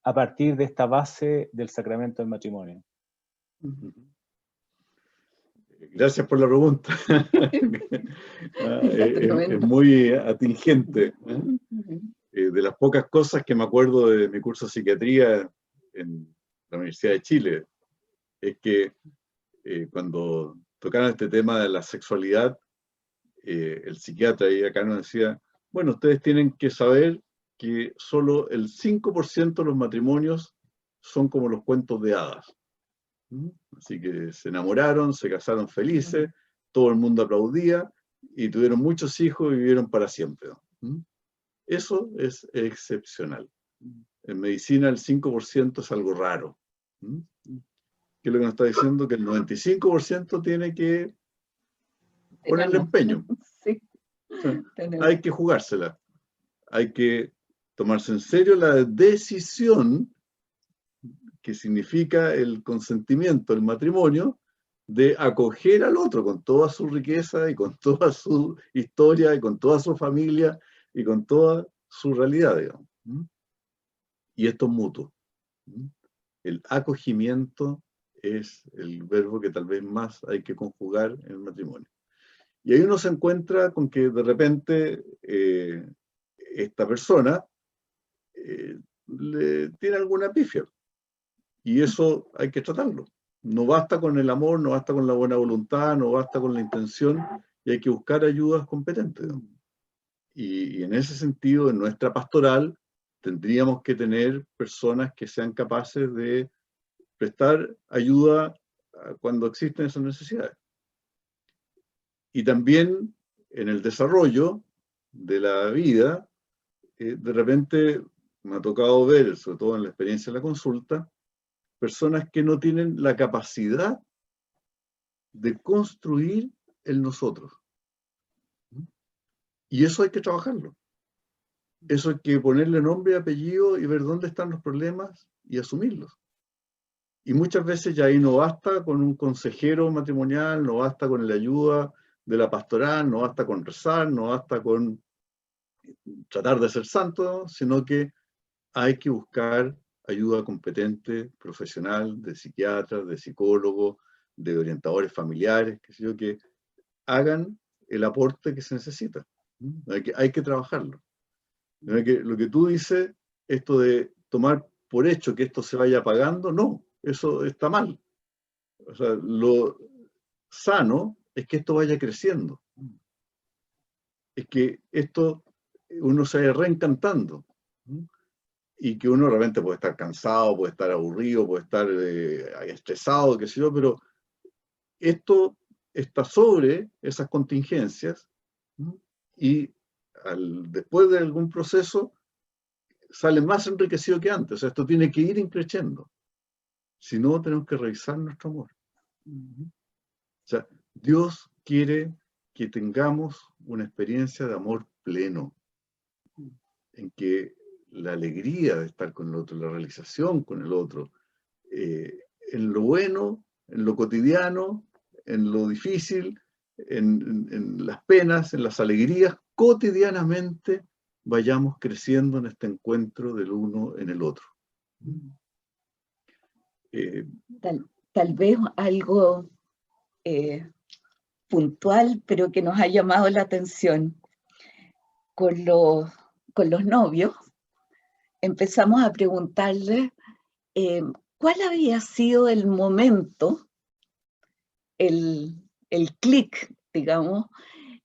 a partir de esta base del sacramento del matrimonio? Gracias por la pregunta. Es muy atingente. De las pocas cosas que me acuerdo de mi curso de psiquiatría en la Universidad de Chile, es que cuando tocaron este tema de la sexualidad, el psiquiatra ahí acá nos decía, bueno, ustedes tienen que saber que solo el 5% de los matrimonios son como los cuentos de hadas. Así que se enamoraron, se casaron felices, todo el mundo aplaudía y tuvieron muchos hijos y vivieron para siempre. Eso es excepcional. En medicina el 5% es algo raro. ¿Qué es lo que nos está diciendo? Que el 95% tiene que ponerle empeño. Sí. O sea, hay que jugársela. Hay que tomarse en serio la decisión, que significa el consentimiento, el matrimonio, de acoger al otro con toda su riqueza y con toda su historia y con toda su familia y con toda su realidad, digamos. Y esto es mutuo. El acogimiento es el verbo que tal vez más hay que conjugar en el matrimonio. Y ahí uno se encuentra con que de repente esta persona le tiene alguna pifia. Y eso hay que tratarlo. No basta con el amor, no basta con la buena voluntad, no basta con la intención, y hay que buscar ayudas competentes. Y en ese sentido, en nuestra pastoral, tendríamos que tener personas que sean capaces de prestar ayuda cuando existen esas necesidades. Y también en el desarrollo de la vida, de repente me ha tocado ver, sobre todo en la experiencia de la consulta, personas que no tienen la capacidad de construir el nosotros. Y eso hay que trabajarlo. Eso hay que ponerle nombre y apellido y ver dónde están los problemas y asumirlos. Y muchas veces ya ahí no basta con un consejero matrimonial, no basta con la ayuda de la pastoral, no basta con rezar, no basta con tratar de ser santo, sino que hay que buscar ayuda competente, profesional, de psiquiatras, de psicólogos, de orientadores familiares, que hagan el aporte que se necesita. Hay que trabajarlo. Lo que tú dices, esto de tomar por hecho que esto se vaya apagando, no, eso está mal. O sea, lo sano es que esto vaya creciendo. Es que esto uno se vaya reencantando. Y que uno realmente puede estar cansado, puede estar aburrido, puede estar estresado, qué sé yo, pero esto está sobre esas contingencias y después de algún proceso sale más enriquecido que antes. O sea, esto tiene que ir increciendo. Si no, tenemos que revisar nuestro amor. O sea, Dios quiere que tengamos una experiencia de amor pleno, en que la alegría de estar con el otro, la realización con el otro, en lo bueno, en lo cotidiano, en lo difícil, en las penas, en las alegrías, cotidianamente vayamos creciendo en este encuentro del uno en el otro. Tal vez algo puntual, pero que nos ha llamado la atención. Con los novios, empezamos a preguntarle cuál había sido el momento, el clic, digamos,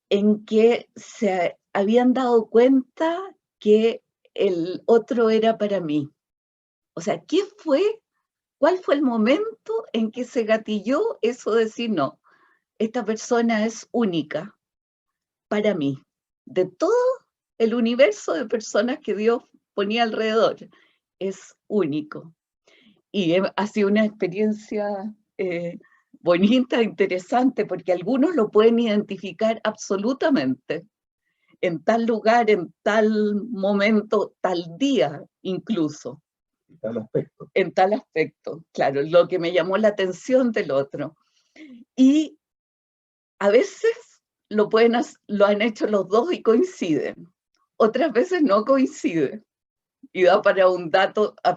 en que se habían dado cuenta que el otro era para mí. O sea, ¿cuál fue el momento en que se gatilló eso de decir, no, esta persona es única para mí? De todo el universo de personas que Dios ponía alrededor, es único. Y ha sido una experiencia bonita, interesante, porque algunos lo pueden identificar absolutamente, en tal lugar, en tal momento, tal día incluso. En tal aspecto, claro, lo que me llamó la atención del otro. Y a veces lo han hecho los dos y coinciden. Otras veces no coincide. Y da para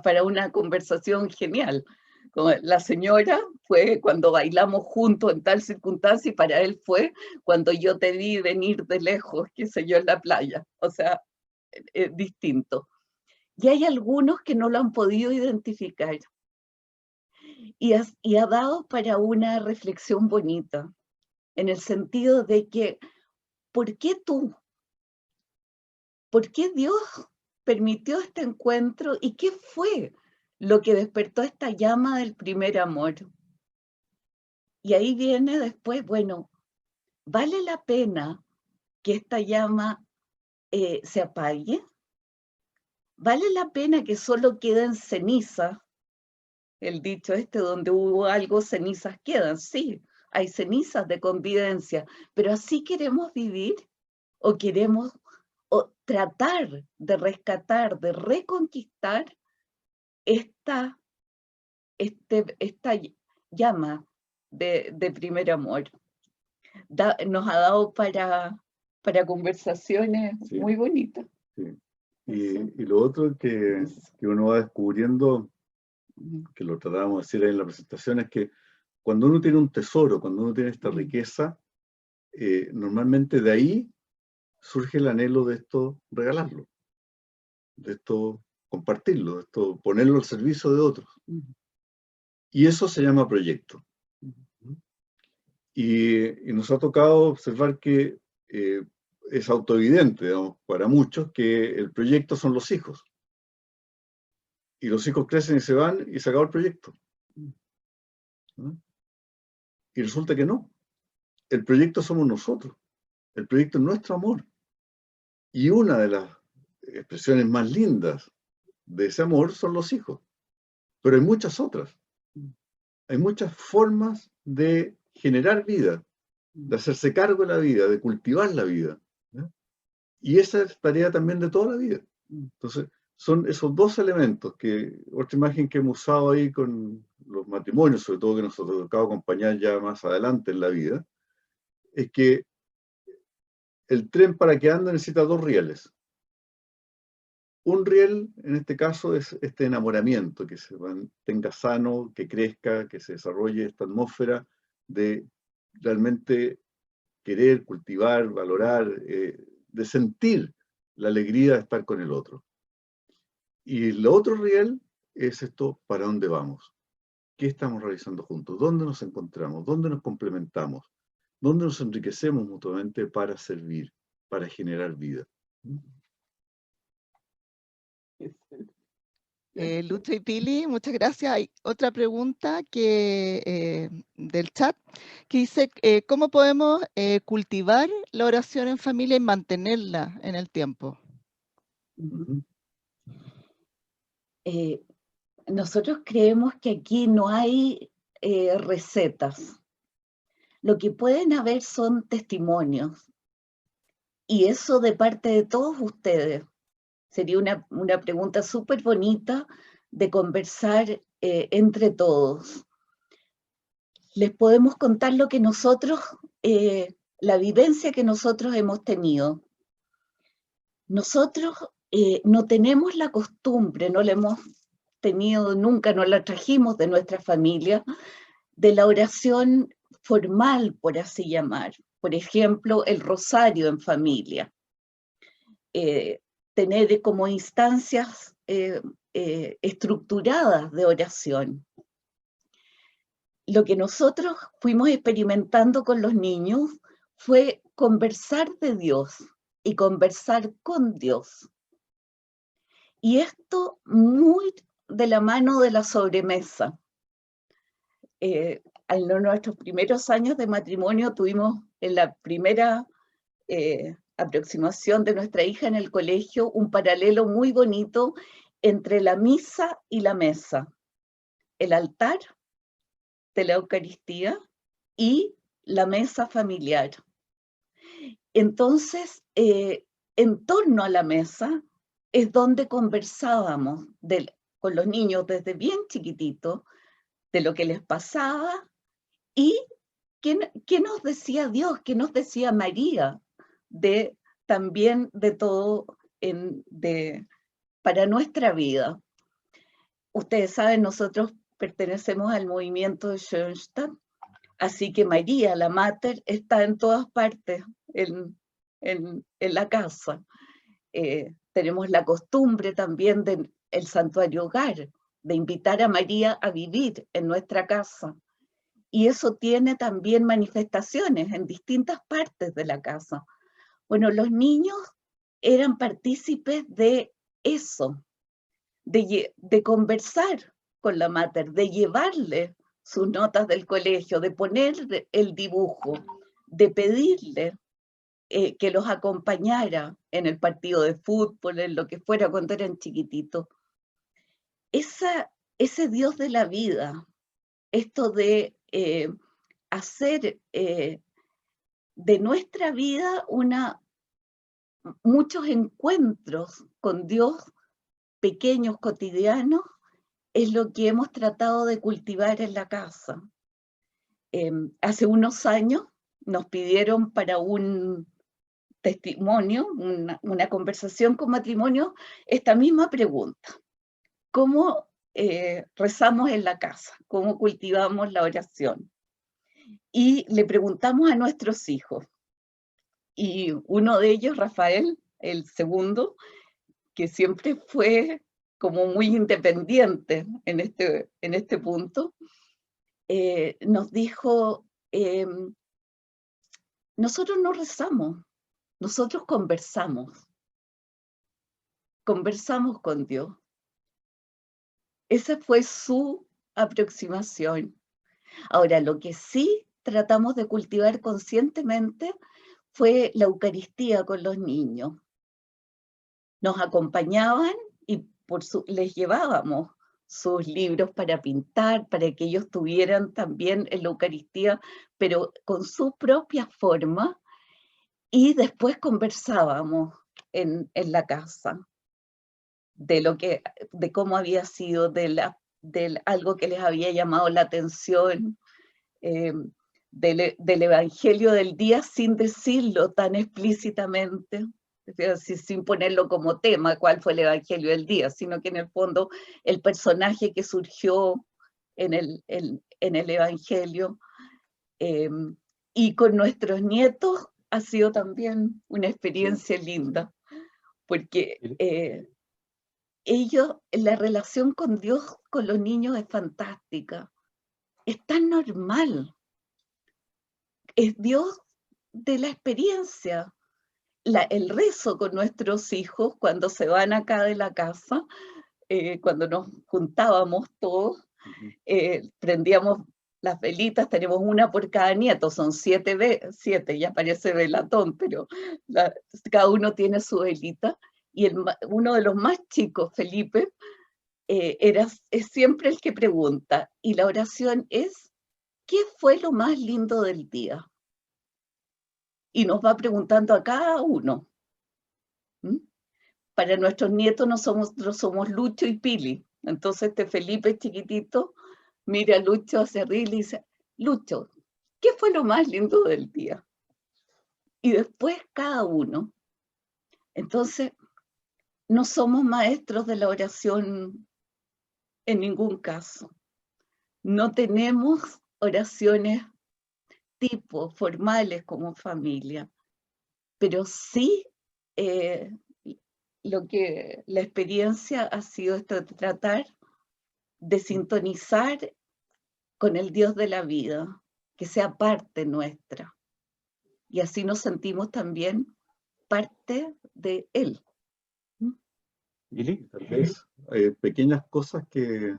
para una conversación genial. Como la señora fue cuando bailamos juntos en tal circunstancia y para él fue cuando yo te vi venir de lejos, qué sé yo, en la playa. O sea, es distinto. Y hay algunos que no lo han podido identificar. Y ha dado para una reflexión bonita, en el sentido de que, ¿por qué tú? ¿Por qué Dios permitió este encuentro y qué fue lo que despertó esta llama del primer amor? Y ahí viene después, bueno, ¿vale la pena que esta llama se apague? ¿Vale la pena que solo queden cenizas? El dicho donde hubo algo, cenizas quedan. Sí, hay cenizas de convivencia, pero ¿así queremos vivir? ¿O queremos tratar de rescatar, de reconquistar esta llama de primer amor? Nos ha dado para conversaciones Sí. muy bonitas. Sí. Y lo otro que uno va descubriendo, que lo tratábamos de decir ahí en la presentación, es que cuando uno tiene un tesoro, cuando uno tiene esta riqueza, normalmente de ahí surge el anhelo de esto regalarlo, de esto compartirlo, de esto ponerlo al servicio de otros. Y eso se llama proyecto. Y nos ha tocado observar que es autoevidente, digamos, para muchos, que el proyecto son los hijos. Y los hijos crecen y se van y se acabó el proyecto. ¿No? Y resulta que no. El proyecto somos nosotros. El proyecto es nuestro amor. Y una de las expresiones más lindas de ese amor son los hijos. Pero hay muchas otras. Hay muchas formas de generar vida, de hacerse cargo de la vida, de cultivar la vida. ¿No? Y esa es tarea también de toda la vida. Entonces, son esos dos elementos que, otra imagen que hemos usado ahí con los matrimonios, sobre todo que nos ha tocado acompañar ya más adelante en la vida, es que el tren para que ande necesita dos rieles. Un riel, en este caso, es este enamoramiento, que se mantenga sano, que crezca, que se desarrolle esta atmósfera de realmente querer, cultivar, valorar, de sentir la alegría de estar con el otro. Y el otro riel es esto, ¿para dónde vamos? ¿Qué estamos realizando juntos? ¿Dónde nos encontramos? ¿Dónde nos complementamos? ¿Dónde nos enriquecemos mutuamente para servir, para generar vida? Lucho y Pili, muchas gracias. Hay otra pregunta del chat que dice, ¿cómo podemos cultivar la oración en familia y mantenerla en el tiempo? Nosotros creemos que aquí no hay recetas. Lo que pueden haber son testimonios. Y eso de parte de todos ustedes. Sería una pregunta súper bonita de conversar entre todos. Les podemos contar lo que nosotros, la vivencia que nosotros hemos tenido. nosotros no tenemos la costumbre, no la hemos tenido nunca, no la trajimos de nuestra familia, de la oración formal, por así llamar. Por ejemplo, el rosario en familia. Tener como instancias estructuradas de oración. Lo que nosotros fuimos experimentando con los niños fue conversar de Dios y conversar con Dios. Y esto muy de la mano de la sobremesa. En nuestros primeros años de matrimonio tuvimos en la primera aproximación de nuestra hija en el colegio un paralelo muy bonito entre la misa y la mesa. El altar de la Eucaristía y la mesa familiar. Entonces, en torno a la mesa es donde conversábamos con los niños desde bien chiquititos de lo que les pasaba y qué nos decía Dios, qué nos decía María, también de todo para nuestra vida. Ustedes saben, nosotros pertenecemos al movimiento de Schoenstatt, así que María, la Mater, está en todas partes en la casa. Tenemos la costumbre también del santuario hogar, de invitar a María a vivir en nuestra casa. Y eso tiene también manifestaciones en distintas partes de la casa. Bueno, los niños eran partícipes de eso, de conversar con la Mater, de llevarle sus notas del colegio, de poner el dibujo, de pedirle que los acompañara en el partido de fútbol, en lo que fuera cuando eran chiquititos. Ese Dios de la vida, esto de hacer de nuestra vida muchos encuentros con Dios, pequeños, cotidianos, es lo que hemos tratado de cultivar en la casa. Hace unos años nos pidieron para un testimonio, una conversación con matrimonio, esta misma pregunta. ¿Cómo rezamos en la casa? ¿Cómo cultivamos la oración? Y le preguntamos a nuestros hijos. Y uno de ellos, Rafael, el segundo, que siempre fue como muy independiente en este punto, nos dijo, nosotros no rezamos, nosotros conversamos con Dios. Esa fue su aproximación. Ahora, lo que sí tratamos de cultivar conscientemente fue la Eucaristía con los niños. Nos acompañaban y les llevábamos sus libros para pintar, para que ellos tuvieran también en la Eucaristía, pero con su propia forma, y después conversábamos en la casa de cómo había sido, de algo que les había llamado la atención, del Evangelio del día sin decirlo tan explícitamente, sin ponerlo como tema, cuál fue el Evangelio del día, sino que en el fondo el personaje que surgió en el Evangelio. Y con nuestros nietos ha sido también una experiencia linda, porque la relación con Dios, con los niños es fantástica, es tan normal, es Dios de la experiencia. El rezo con nuestros hijos cuando se van acá de la casa, cuando nos juntábamos todos, prendíamos las velitas, tenemos una por cada nieto, son 7, ya parece velatón, pero cada uno tiene su velita, y uno de los más chicos, Felipe, es siempre el que pregunta, y la oración es, ¿qué fue lo más lindo del día? Y nos va preguntando a cada uno. Para nuestros nietos nosotros somos Lucho y Pili. Entonces Felipe chiquitito mira a Lucho hacia arriba y le dice, Lucho, ¿qué fue lo más lindo del día? Y después cada uno. Entonces, no somos maestros de la oración en ningún caso. No tenemos oraciones tipo formales como familia, pero sí lo que la experiencia ha sido esto de tratar de sintonizar con el Dios de la vida, que sea parte nuestra. Y así nos sentimos también parte de Él. ¿Billy? Tal vez pequeñas cosas que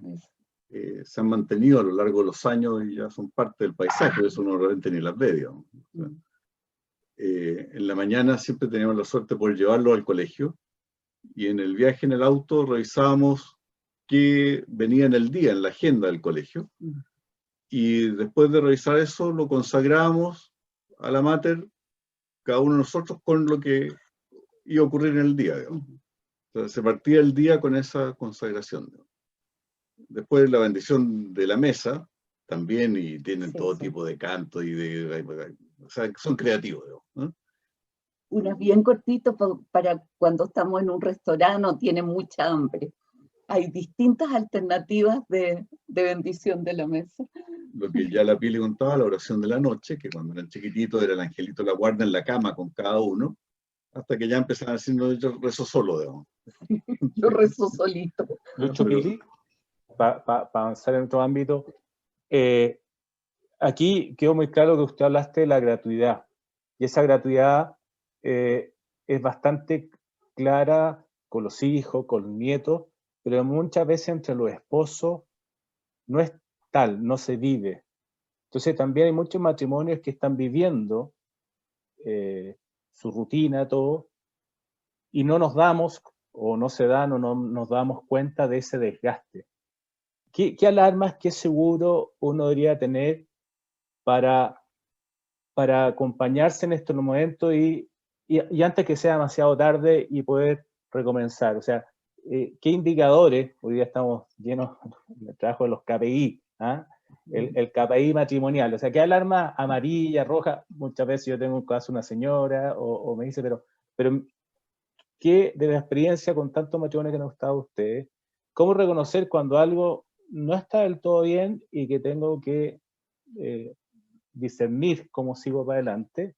se han mantenido a lo largo de los años y ya son parte del paisaje, eso uno realmente ni las ve, digamos. O sea, en la mañana siempre teníamos la suerte por llevarlo al colegio y en el viaje en el auto revisábamos qué venía en el día, en la agenda del colegio, y después de revisar eso lo consagrábamos a la mater, cada uno de nosotros con lo que iba a ocurrir en el día, digamos. O sea, se partía el día con esa consagración, digamos. Después la bendición de la mesa también, y tienen Sí, todo sí. tipo de canto y o sea, son creativos, digamos, ¿no? Unas bien cortito para cuando estamos en un restaurante, no tiene mucha hambre. Hay distintas alternativas de bendición de la mesa. Lo que ya la Pili contaba, la oración de la noche, que cuando eran chiquititos era el angelito la guarda en la cama con cada uno, hasta que ya empezaban a decir, no, yo rezo solo, digamos. Yo rezo solito. Lucho, Pero- Billy, para avanzar en otro ámbito, aquí quedó muy claro que usted hablaste de la gratuidad, y esa gratuidad es bastante clara con los hijos, con los nietos, pero muchas veces entre los esposos no es tal, no se vive. Entonces también hay muchos matrimonios que están viviendo su rutina, todo, y no nos damos, o no se dan, o no nos damos cuenta de ese desgaste. ¿Qué alarmas, qué seguro uno debería tener para acompañarse en estos momentos y antes que sea demasiado tarde y poder recomenzar? O sea, ¿qué indicadores? Hoy día estamos llenos del trabajo de los KPI, ¿ah? El KPI matrimonial, o sea, ¿qué alarma amarilla, roja? Muchas veces yo tengo un caso una señora o me dice, pero ¿qué de la experiencia con tantos matrimonios que nos estado ustedes? ¿Cómo reconocer cuando algo no está del todo bien y que tengo que discernir cómo sigo para adelante,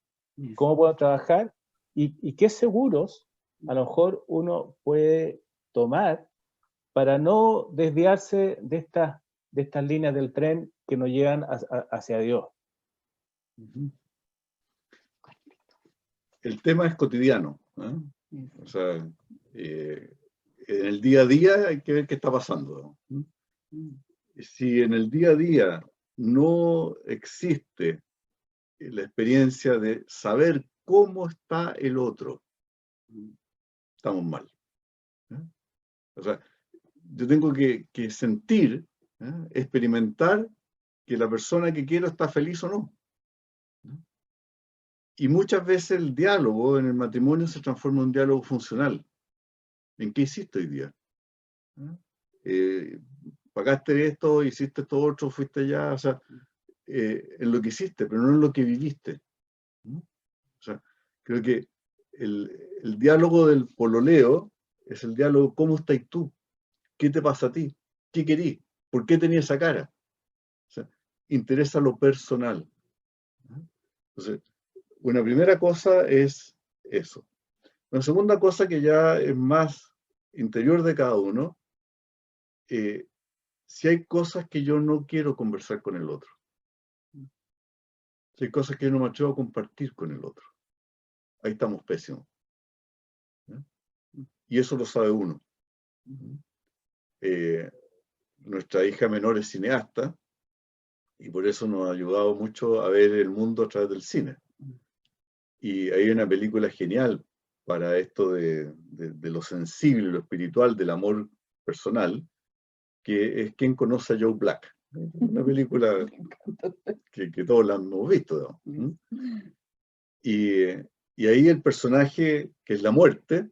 cómo puedo trabajar y qué seguros a lo mejor uno puede tomar para no desviarse de estas líneas del tren que nos llevan hacia Dios? El tema es cotidiano, ¿eh? O sea, en el día a día hay que ver qué está pasando, ¿no? Si en el día a día no existe la experiencia de saber cómo está el otro, estamos mal, ¿eh? O sea, yo tengo que sentir, experimentar que la persona que quiero está feliz o no. Y muchas veces el diálogo en el matrimonio se transforma en un diálogo funcional. ¿En qué hiciste hoy día? ¿Pagaste esto, hiciste esto otro, fuiste allá? O sea, en lo que hiciste, pero no en lo que viviste. O sea, creo que el diálogo del pololeo es el diálogo, ¿cómo estás tú? ¿Qué te pasa a ti? ¿Qué querís? ¿Por qué tenías esa cara? O sea, interesa lo personal. Entonces, una primera cosa es eso. La segunda cosa, que ya es más interior de cada uno, si hay cosas que yo no quiero conversar con el otro, si hay cosas que yo no me atrevo a compartir con el otro, ahí estamos pésimos. Y eso lo sabe uno. Nuestra hija menor es cineasta y por eso nos ha ayudado mucho a ver el mundo a través del cine. Y hay una película genial para esto de lo sensible, lo espiritual, del amor personal, que es ¿Quién conoce a Joe Black? Una película que todos la hemos visto, ¿no? Y ahí el personaje, que es la muerte,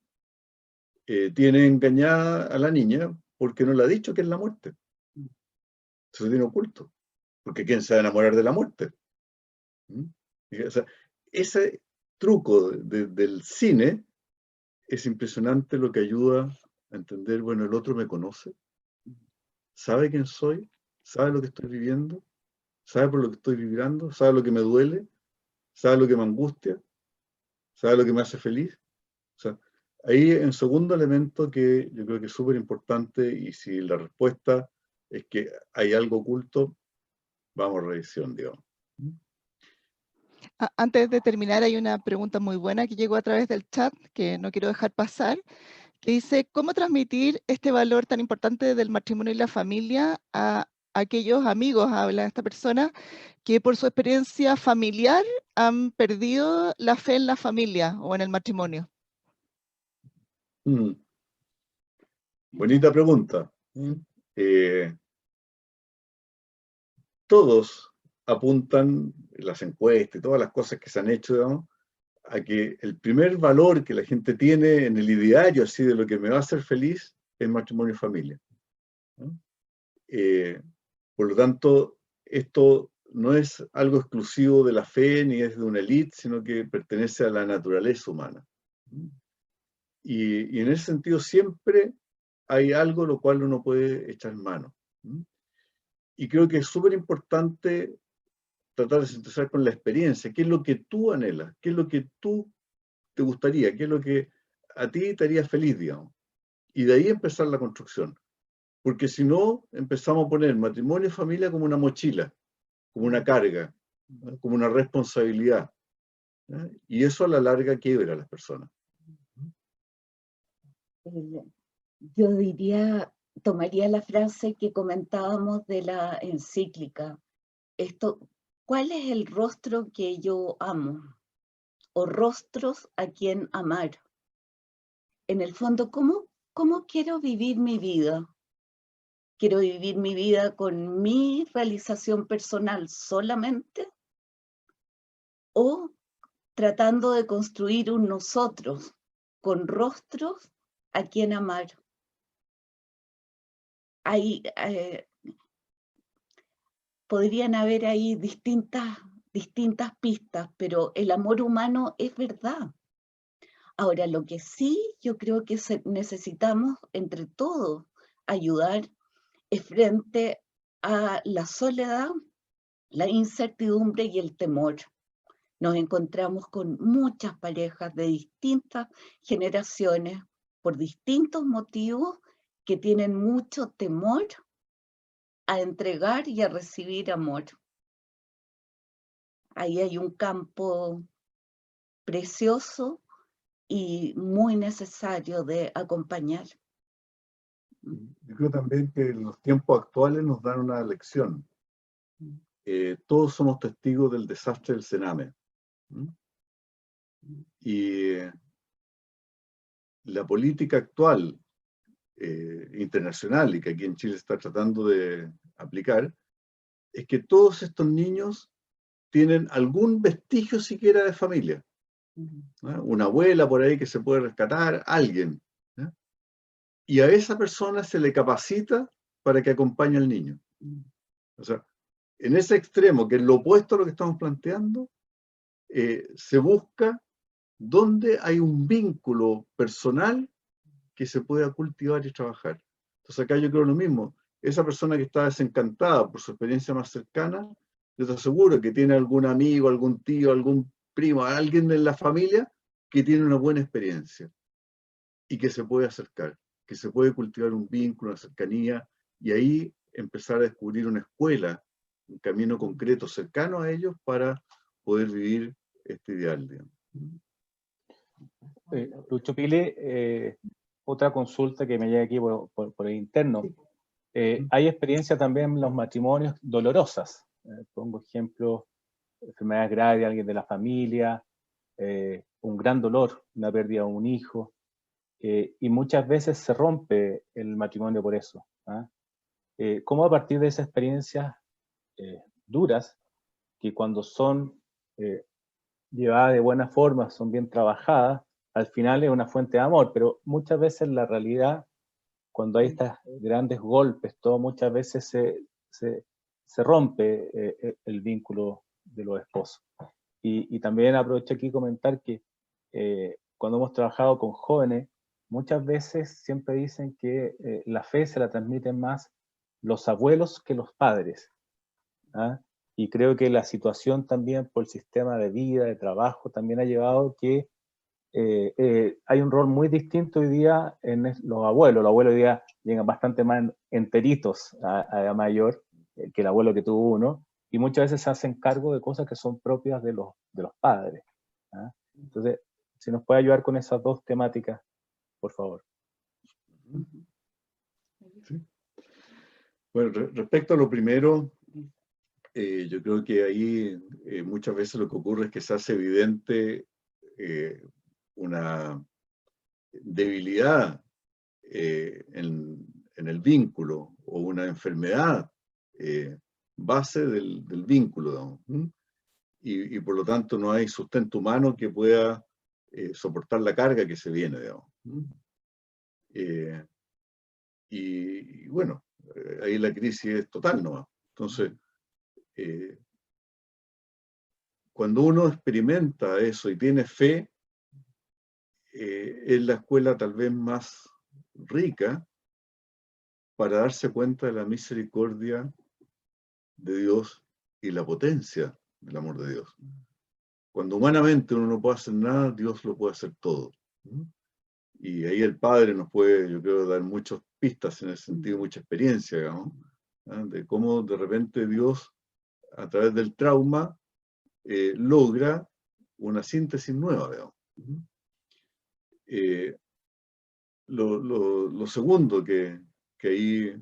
tiene engañada a la niña porque no le ha dicho que es la muerte. Se lo tiene oculto. Porque ¿quién se va a enamorar de la muerte? O sea, ese truco del cine es impresionante lo que ayuda a entender, bueno, el otro me conoce, sabe quién soy, sabe lo que estoy viviendo, sabe por lo que estoy vibrando, sabe lo que me duele, sabe lo que me angustia, sabe lo que me hace feliz. O sea, ahí en segundo elemento que yo creo que es súper importante, y si la respuesta es que hay algo oculto, vamos a revisión, digamos. Antes de terminar, hay una pregunta muy buena que llegó a través del chat que no quiero dejar pasar, que dice, ¿cómo transmitir este valor tan importante del matrimonio y la familia a aquellos amigos, habla esta persona, que por su experiencia familiar han perdido la fe en la familia o en el matrimonio? Bonita pregunta. Todos apuntan, las encuestas y todas las cosas que se han hecho, digamos, a que el primer valor que la gente tiene en el ideario, así de lo que me va a hacer feliz, es matrimonio y familia, ¿no? Por lo tanto, esto no es algo exclusivo de la fe ni es de una élite, sino que pertenece a la naturaleza humana. Y en ese sentido siempre hay algo lo cual uno puede echar mano. Y creo que es súper importante tratar de sintetizar con la experiencia, qué es lo que tú anhelas, qué es lo que tú te gustaría, qué es lo que a ti te haría feliz, digamos. Y de ahí empezar la construcción. Porque si no, empezamos a poner matrimonio y familia como una mochila, como una carga, ¿no? Como una responsabilidad, ¿no? Y eso a la larga quiebra a las personas. Yo diría, tomaría la frase que comentábamos de la encíclica. ¿Cuál es el rostro que yo amo? O rostros a quien amar. En el fondo, ¿cómo quiero vivir mi vida? ¿Quiero vivir mi vida con mi realización personal solamente? ¿O tratando de construir un nosotros con rostros a quien amar? Hay, podrían haber ahí distintas pistas, pero el amor humano es verdad. Ahora, lo que sí yo creo que necesitamos entre todos ayudar es frente a la soledad, la incertidumbre y el temor. Nos encontramos con muchas parejas de distintas generaciones por distintos motivos que tienen mucho temor a entregar y a recibir amor. Ahí hay un campo precioso y muy necesario de acompañar. Yo creo también que los tiempos actuales nos dan una lección. Todos somos testigos del desastre del Sename. Y la política actual, internacional, y que aquí en Chile está tratando de aplicar, es que todos estos niños tienen algún vestigio siquiera de familia, ¿no? Una abuela por ahí que se puede rescatar, alguien, ¿no? Y a esa persona se le capacita para que acompañe al niño. O sea, en ese extremo, que es lo opuesto a lo que estamos planteando, se busca dónde hay un vínculo personal que se pueda cultivar y trabajar. Entonces acá yo creo lo mismo. Esa persona que está desencantada por su experiencia más cercana, yo te aseguro que tiene algún amigo, algún tío, algún primo, alguien en la familia que tiene una buena experiencia y que se puede acercar, que se puede cultivar un vínculo, una cercanía, y ahí empezar a descubrir una escuela, un camino concreto cercano a ellos para poder vivir este ideal, digamos. Lucho Pile, otra consulta que me llega aquí por el interno. Hay experiencia también en los matrimonios dolorosas. Pongo ejemplo, enfermedades graves de alguien de la familia, un gran dolor, una pérdida de un hijo, y muchas veces se rompe el matrimonio por eso. ¿Cómo a partir de esas experiencias duras, que cuando son llevadas de buena forma, son bien trabajadas, al final es una fuente de amor, pero muchas veces la realidad, cuando hay estos grandes golpes, muchas veces se rompe el vínculo de los esposos. Y también aprovecho aquí comentar que cuando hemos trabajado con jóvenes, muchas veces siempre dicen que la fe se la transmiten más los abuelos que los padres. ¿Ah? Y creo que la situación también por el sistema de vida, de trabajo, también ha llevado que hay un rol muy distinto hoy día en los abuelos. Los abuelos hoy día llegan bastante más enteritos a mayor que el abuelo que tuvo uno, y muchas veces se hacen cargo de cosas que son propias de los padres. ¿Ah? Entonces, si nos puede ayudar con esas dos temáticas, por favor. Sí. Bueno, respecto a lo primero, yo creo que ahí muchas veces lo que ocurre es que se hace evidente una debilidad en el vínculo o una enfermedad base del vínculo, ¿no? Y por lo tanto no hay sustento humano que pueda soportar la carga que se viene, digamos. Y bueno, ahí la crisis es total, ¿no? Entonces, cuando uno experimenta eso y tiene fe, es la escuela tal vez más rica para darse cuenta de la misericordia de Dios y la potencia del amor de Dios. Cuando humanamente uno no puede hacer nada, Dios lo puede hacer todo. Y ahí el Padre nos puede, yo creo, dar muchas pistas en ese sentido, mucha experiencia, digamos, de cómo de repente Dios, a través del trauma, logra una síntesis nueva, digamos. Lo segundo que ahí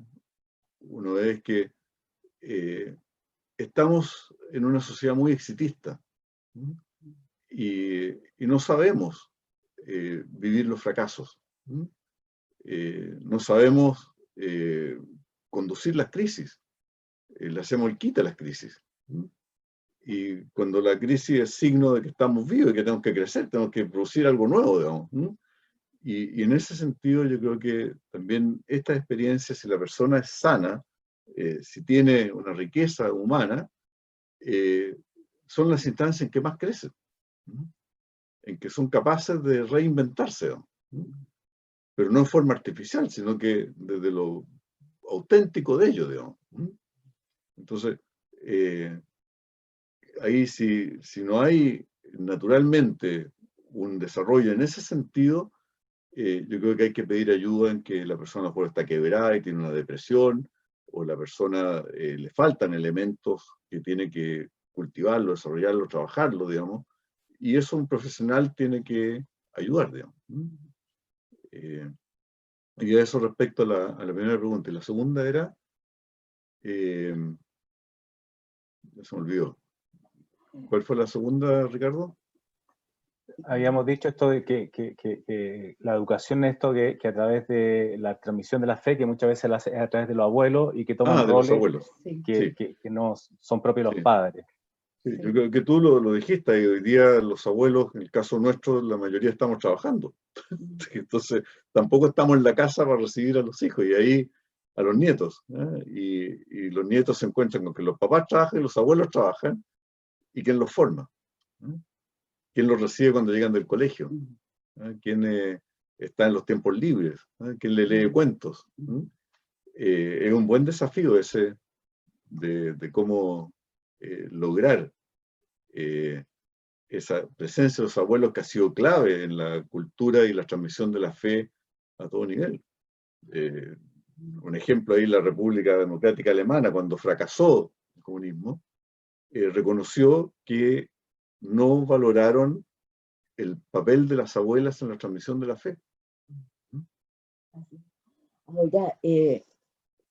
uno ve es que estamos en una sociedad muy exitista y no sabemos vivir los fracasos, no sabemos conducir las crisis, le hacemos el quite a las crisis. Y cuando la crisis es signo de que estamos vivos y que tenemos que crecer, tenemos que producir algo nuevo, digamos. Y en ese sentido yo creo que también estas experiencias, si la persona es sana, si tiene una riqueza humana, son las instancias en que más crecen, en que son capaces de reinventarse, pero no en forma artificial, sino que desde lo auténtico de ellos, digamos. Entonces, ahí si no hay naturalmente un desarrollo en ese sentido, yo creo que hay que pedir ayuda en que la persona a lo mejor está quebrada y tiene una depresión, o la persona le faltan elementos que tiene que cultivarlo, desarrollarlo, trabajarlo, digamos, y eso un profesional tiene que ayudar, digamos. Y eso respecto a la primera pregunta. Y la segunda era, ya se me olvidó. ¿Cuál fue la segunda, Ricardo? Habíamos dicho esto de que la educación es esto que a través de la transmisión de la fe, que muchas veces la hace a través de los abuelos y que toman de roles los abuelos. que no son propios de los padres. Sí, yo creo que tú lo dijiste, y hoy día los abuelos, en el caso nuestro, la mayoría estamos trabajando. Entonces, tampoco estamos en la casa para recibir a los hijos, y ahí a los nietos. Y los nietos se encuentran con que los papás trabajan y los abuelos trabajan, y quién los forma. ¿Quién los recibe cuando llegan del colegio? ¿Quién está en los tiempos libres? ¿Quién le lee cuentos? Es un buen desafío ese de cómo lograr esa presencia de los abuelos que ha sido clave en la cultura y la transmisión de la fe a todo nivel. Un ejemplo ahí, la República Democrática Alemana, cuando fracasó el comunismo, reconoció que no valoraron el papel de las abuelas en la transmisión de la fe. Ahora,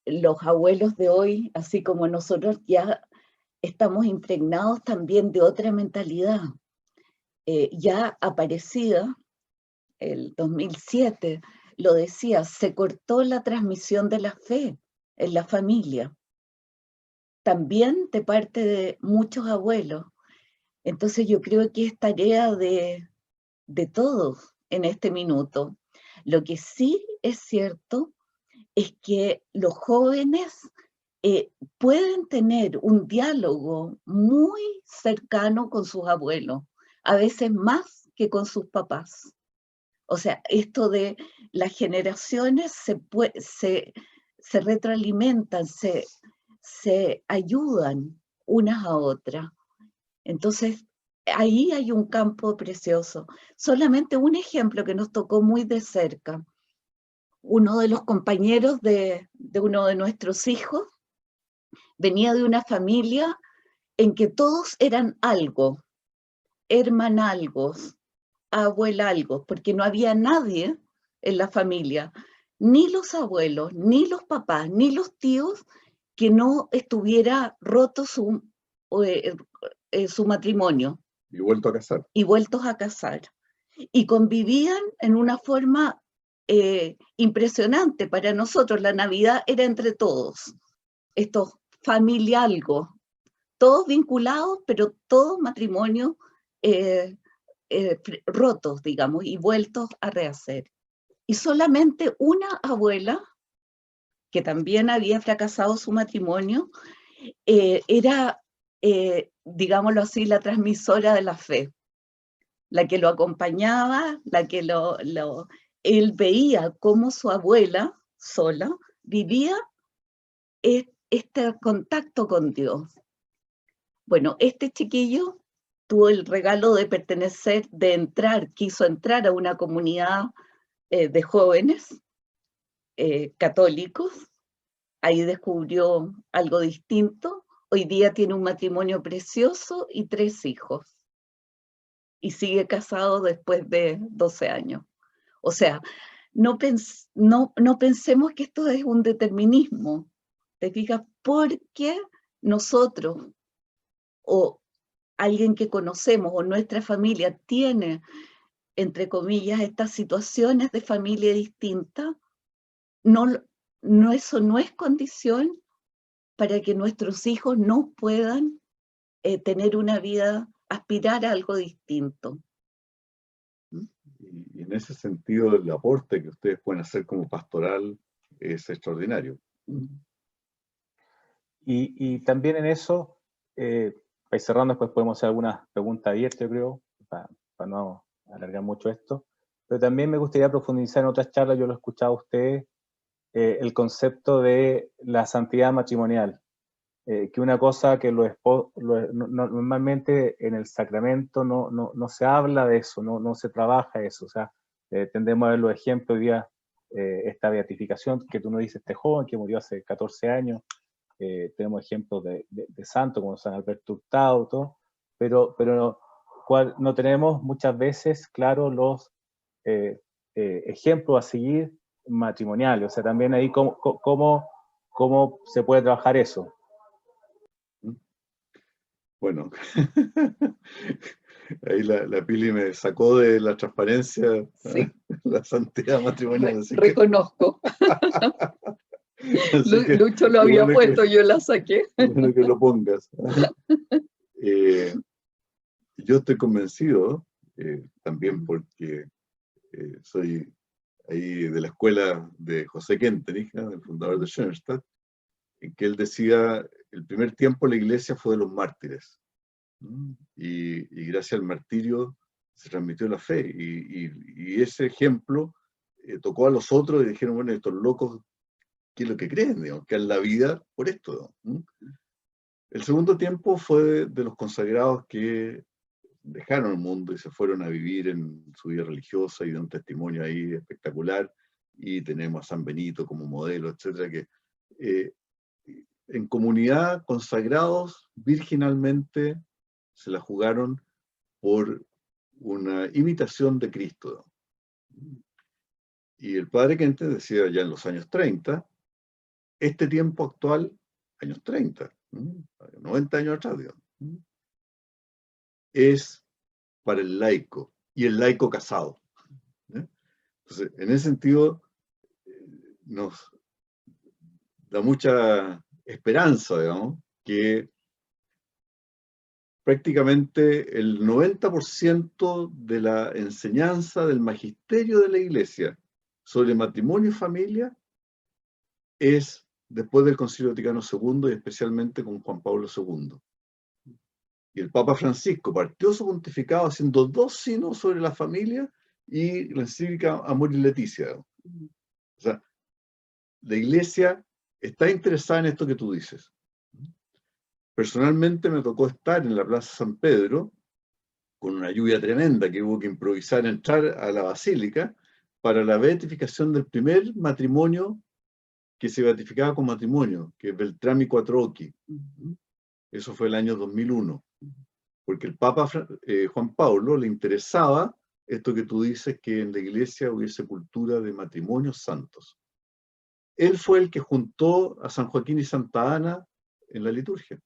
los abuelos de hoy, así como nosotros, ya estamos impregnados también de otra mentalidad, ya aparecida, el 2007, lo decía, se cortó la transmisión de la fe en la familia, también de parte de muchos abuelos. Entonces yo creo que es tarea de todos en este minuto. Lo que sí es cierto es que los jóvenes pueden tener un diálogo muy cercano con sus abuelos, a veces más que con sus papás. O sea, esto de las generaciones se retroalimentan, se ayudan unas a otras. Entonces, ahí hay un campo precioso. Solamente un ejemplo que nos tocó muy de cerca. Uno de los compañeros de uno de nuestros hijos venía de una familia en que todos eran algo, hermanalgos, abuelalgos, porque no había nadie en la familia, ni los abuelos, ni los papás, ni los tíos, que no estuviera roto su matrimonio. Y vuelto a casar. Y vueltos a casar. Y convivían en una forma impresionante. Para nosotros la Navidad era entre todos, estos familialgos, todos vinculados, pero todos matrimonios rotos, digamos, y vueltos a rehacer. Y solamente una abuela, que también había fracasado su matrimonio, era, digámoslo así, la transmisora de la fe, la que lo acompañaba, la que él veía cómo su abuela sola vivía este contacto con Dios. Bueno, este chiquillo tuvo el regalo de pertenecer, quiso entrar a una comunidad de jóvenes católicos. Ahí descubrió algo distinto. Hoy día tiene un matrimonio precioso y 3 hijos. Y sigue casado después de 12 años. O sea, no pensemos que esto es un determinismo. ¿Te fijas? Porque nosotros o alguien que conocemos o nuestra familia tiene, entre comillas, estas situaciones de familia distinta, eso no es condición para que nuestros hijos no puedan tener una vida, aspirar a algo distinto. Y en ese sentido, el aporte que ustedes pueden hacer como pastoral es extraordinario. Y también en eso, para ir cerrando, después podemos hacer algunas preguntas abiertas, yo creo, para no alargar mucho esto. Pero también me gustaría profundizar en otras charlas, yo lo he escuchado a ustedes, el concepto de la santidad matrimonial. Que una cosa que normalmente en el sacramento no se habla de eso, no se trabaja eso. O sea, tendemos a ver los ejemplos hoy día, esta beatificación que tú nos dices, este joven que murió hace 14 años, tenemos ejemplos de santos como San Alberto Hurtado, todo, pero no tenemos muchas veces claros los ejemplos a seguir matrimoniales. O sea, también ahí cómo se puede trabajar eso. Bueno, ahí la Pili me sacó de la transparencia, Sí. la santidad matrimonial. Reconozco. Que, Lucho lo había puesto, yo la saqué. Bueno que lo pongas. Yo estoy convencido, también porque soy ahí de la escuela de José Kentenich, el fundador de Schoenstatt, en que él decía, el primer tiempo la iglesia fue de los mártires, y gracias al martirio se transmitió la fe, y ese ejemplo tocó a los otros y dijeron, bueno, estos locos, ¿qué es lo que creen? Digamos, que es la vida por esto. El segundo tiempo fue de los consagrados que dejaron el mundo y se fueron a vivir en su vida religiosa, y de un testimonio ahí espectacular, y tenemos a San Benito como modelo, etcétera, que en comunidad, consagrados virginalmente, se la jugaron por una imitación de Cristo. Y el padre Kente decía ya en los años 30, este tiempo actual, años 30, 90 años atrás, digamos, es para el laico, y el laico casado. Entonces, en ese sentido, nos da mucha esperanza, digamos, que prácticamente el 90% de la enseñanza del magisterio de la Iglesia sobre matrimonio y familia es después del Concilio Vaticano II, y especialmente con Juan Pablo II. Y el Papa Francisco partió su pontificado haciendo 2 sínodos sobre la familia, y la encíclica Amoris Laetitia. O sea, la Iglesia está interesada en esto que tú dices. Personalmente me tocó estar en la Plaza San Pedro con una lluvia tremenda que hubo que improvisar entrar a la basílica para la beatificación del primer matrimonio que se beatificaba con matrimonio, que es Beltrami Quattrocchi. Eso fue el año 2001. Porque el Papa Juan Pablo le interesaba esto que tú dices, que en la Iglesia hubiese cultura de matrimonios santos. Él fue el que juntó a San Joaquín y Santa Ana en la liturgia.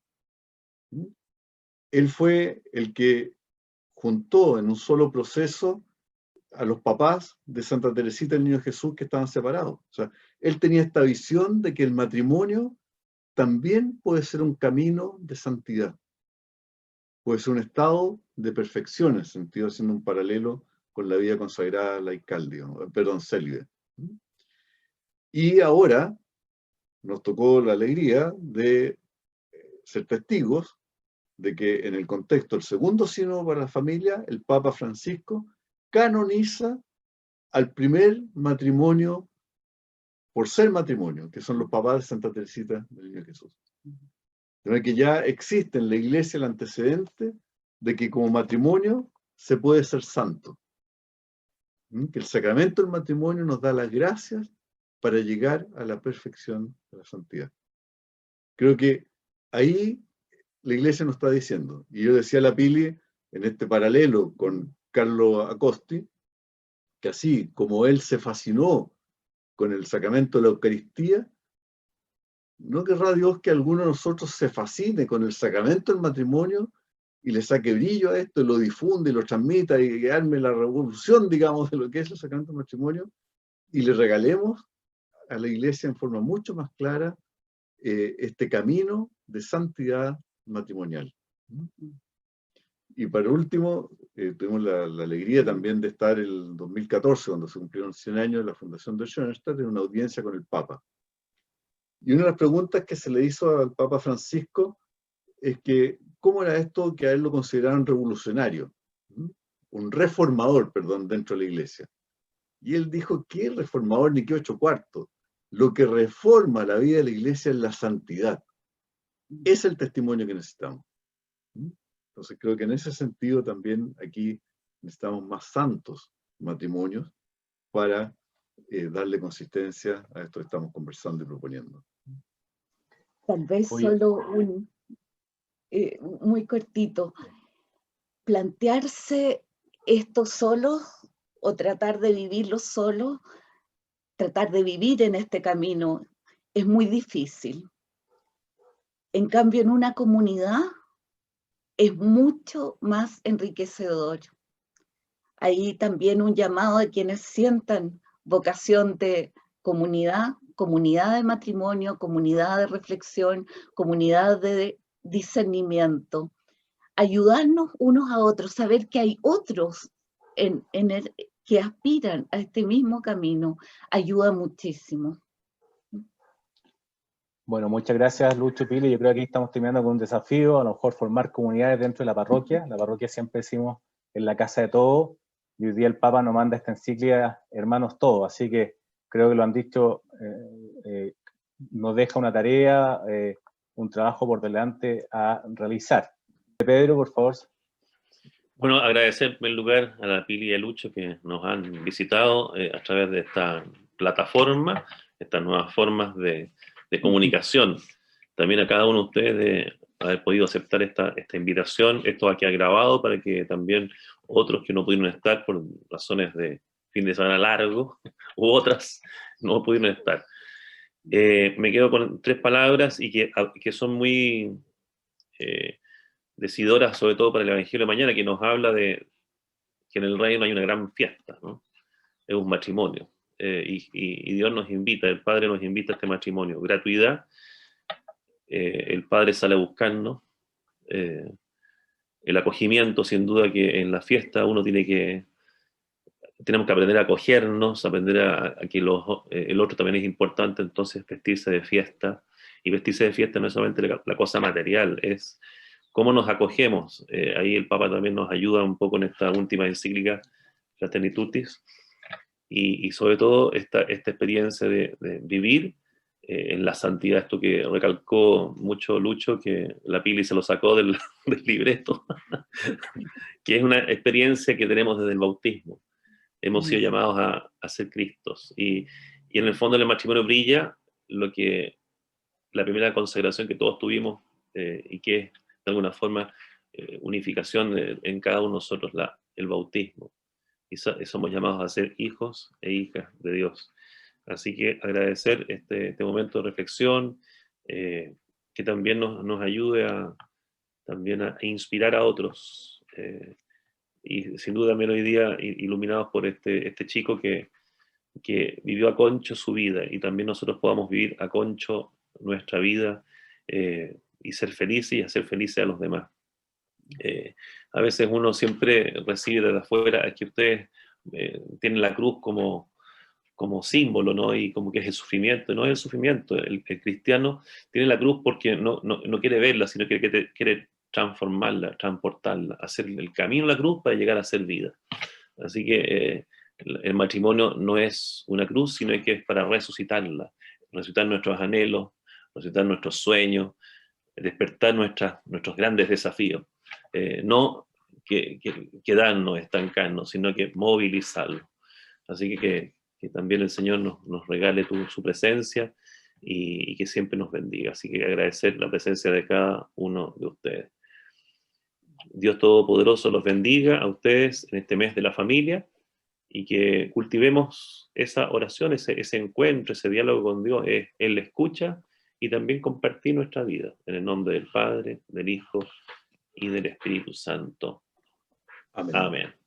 Él fue el que juntó en un solo proceso a los papás de Santa Teresita y el Niño Jesús que estaban separados. O sea, él tenía esta visión de que el matrimonio también puede ser un camino de santidad. Puede ser un estado de perfección, en el sentido haciendo un paralelo con la vida consagrada laical, célibe. Y ahora nos tocó la alegría de ser testigos de que en el contexto del segundo sínodo para la familia, el Papa Francisco canoniza al primer matrimonio por ser matrimonio, que son los papás de Santa Teresita del Niño Jesús. De manera que ya existe en la Iglesia el antecedente de que como matrimonio se puede ser santo. Que el sacramento del matrimonio nos da las gracias para llegar a la perfección de la santidad. Creo que ahí la Iglesia nos está diciendo, y yo decía a la Pili, en este paralelo con Carlo Acosti, que así como él se fascinó con el sacramento de la Eucaristía, ¿no querrá Dios que alguno de nosotros se fascine con el sacramento del matrimonio y le saque brillo a esto, y lo difunda y lo transmita y que arme la revolución, digamos, de lo que es el sacramento del matrimonio, y le regalemos a la Iglesia en forma mucho más clara este camino de santidad matrimonial? Y para último, tuvimos la alegría también de estar el 2014, cuando se cumplieron 100 años de la fundación de Schoenstatt, en una audiencia con el Papa. Y una de las preguntas que se le hizo al Papa Francisco es que, ¿cómo era esto que a él lo consideraban revolucionario? Un reformador, perdón, dentro de la Iglesia. Y él dijo, ¿qué reformador ni qué 8 cuartos? Lo que reforma la vida de la Iglesia es la santidad. Es el testimonio que necesitamos. Entonces creo que en ese sentido también aquí necesitamos más santos matrimonios para darle consistencia a esto que estamos conversando y proponiendo. Tal vez solo muy cortito. Plantearse esto solo o tratar de vivirlo solo, tratar de vivir en este camino, es muy difícil. En cambio, en una comunidad es mucho más enriquecedor. Ahí también un llamado a quienes sientan vocación de comunidad, comunidad de matrimonio, comunidad de reflexión, comunidad de discernimiento. Ayudarnos unos a otros, saber que hay otros que aspiran a este mismo camino, ayuda muchísimo. Bueno, muchas gracias, Lucho, Pili. Yo creo que aquí estamos terminando con un desafío, a lo mejor formar comunidades dentro de la parroquia. La parroquia siempre decimos es la casa de todos, y hoy día el Papa nos manda esta encíclica, hermanos todos, así que creo que lo han dicho, nos deja una tarea, un trabajo por delante a realizar. Pedro, por favor. Bueno, agradecer en primer lugar a la Pili y a Lucho que nos han visitado a través de esta plataforma, estas nuevas formas de comunicación. También a cada uno de ustedes de haber podido aceptar esta invitación. Esto va a quedar grabado para que también otros que no pudieron estar por razones de fin de semana largo u otras no pudieron estar. Me quedo con 3 palabras y que son muy decidoras, sobre todo para el Evangelio de mañana, que nos habla de que en el reino hay una gran fiesta, ¿no? Es un matrimonio. Y Dios nos invita, el Padre nos invita a este matrimonio. Gratuidad, el Padre sale a buscarnos, el acogimiento, sin duda que en la fiesta uno tenemos que aprender a acogernos, aprender a que el otro también es importante, entonces vestirse de fiesta. Y vestirse de fiesta no es solamente la cosa material, es cómo nos acogemos. Ahí el Papa también nos ayuda un poco en esta última encíclica Fraternitutis, y sobre todo esta experiencia de vivir en la santidad, esto que recalcó mucho Lucho, que la Pili se lo sacó del libreto, que es una experiencia que tenemos desde el bautismo. Hemos sido llamados a ser Cristos, y en el fondo el matrimonio brilla lo que la primera consagración que todos tuvimos, y que es de alguna forma unificación en cada uno de nosotros, el bautismo. Y somos llamados a ser hijos e hijas de Dios. Así que agradecer este momento de reflexión, que también nos ayude también a inspirar a otros. Y sin duda también hoy día iluminados por este chico que vivió a concho su vida, y también nosotros podamos vivir a concho nuestra vida, y ser felices y hacer felices a los demás. A veces uno siempre recibe desde afuera, es que ustedes tienen la cruz como símbolo, ¿no? Y como que es el sufrimiento. No es el sufrimiento. El cristiano tiene la cruz porque no quiere verla, sino que quiere transformarla, transportarla, hacer el camino a la cruz para llegar a ser vida. Así que el matrimonio no es una cruz, sino que es para resucitarla, resucitar nuestros anhelos, resucitar nuestros sueños, despertar nuestros grandes desafíos. No quedarnos, estancarnos, sino que movilizarlo. Así que también el Señor nos regale su presencia, y que siempre nos bendiga. Así que agradecer la presencia de cada uno de ustedes. Dios Todopoderoso los bendiga a ustedes en este mes de la familia, y que cultivemos esa oración, ese encuentro, ese diálogo con Dios. Él escucha, y también compartir nuestra vida. En el nombre del Padre, del Hijo y del Espíritu Santo. Amén. Amén.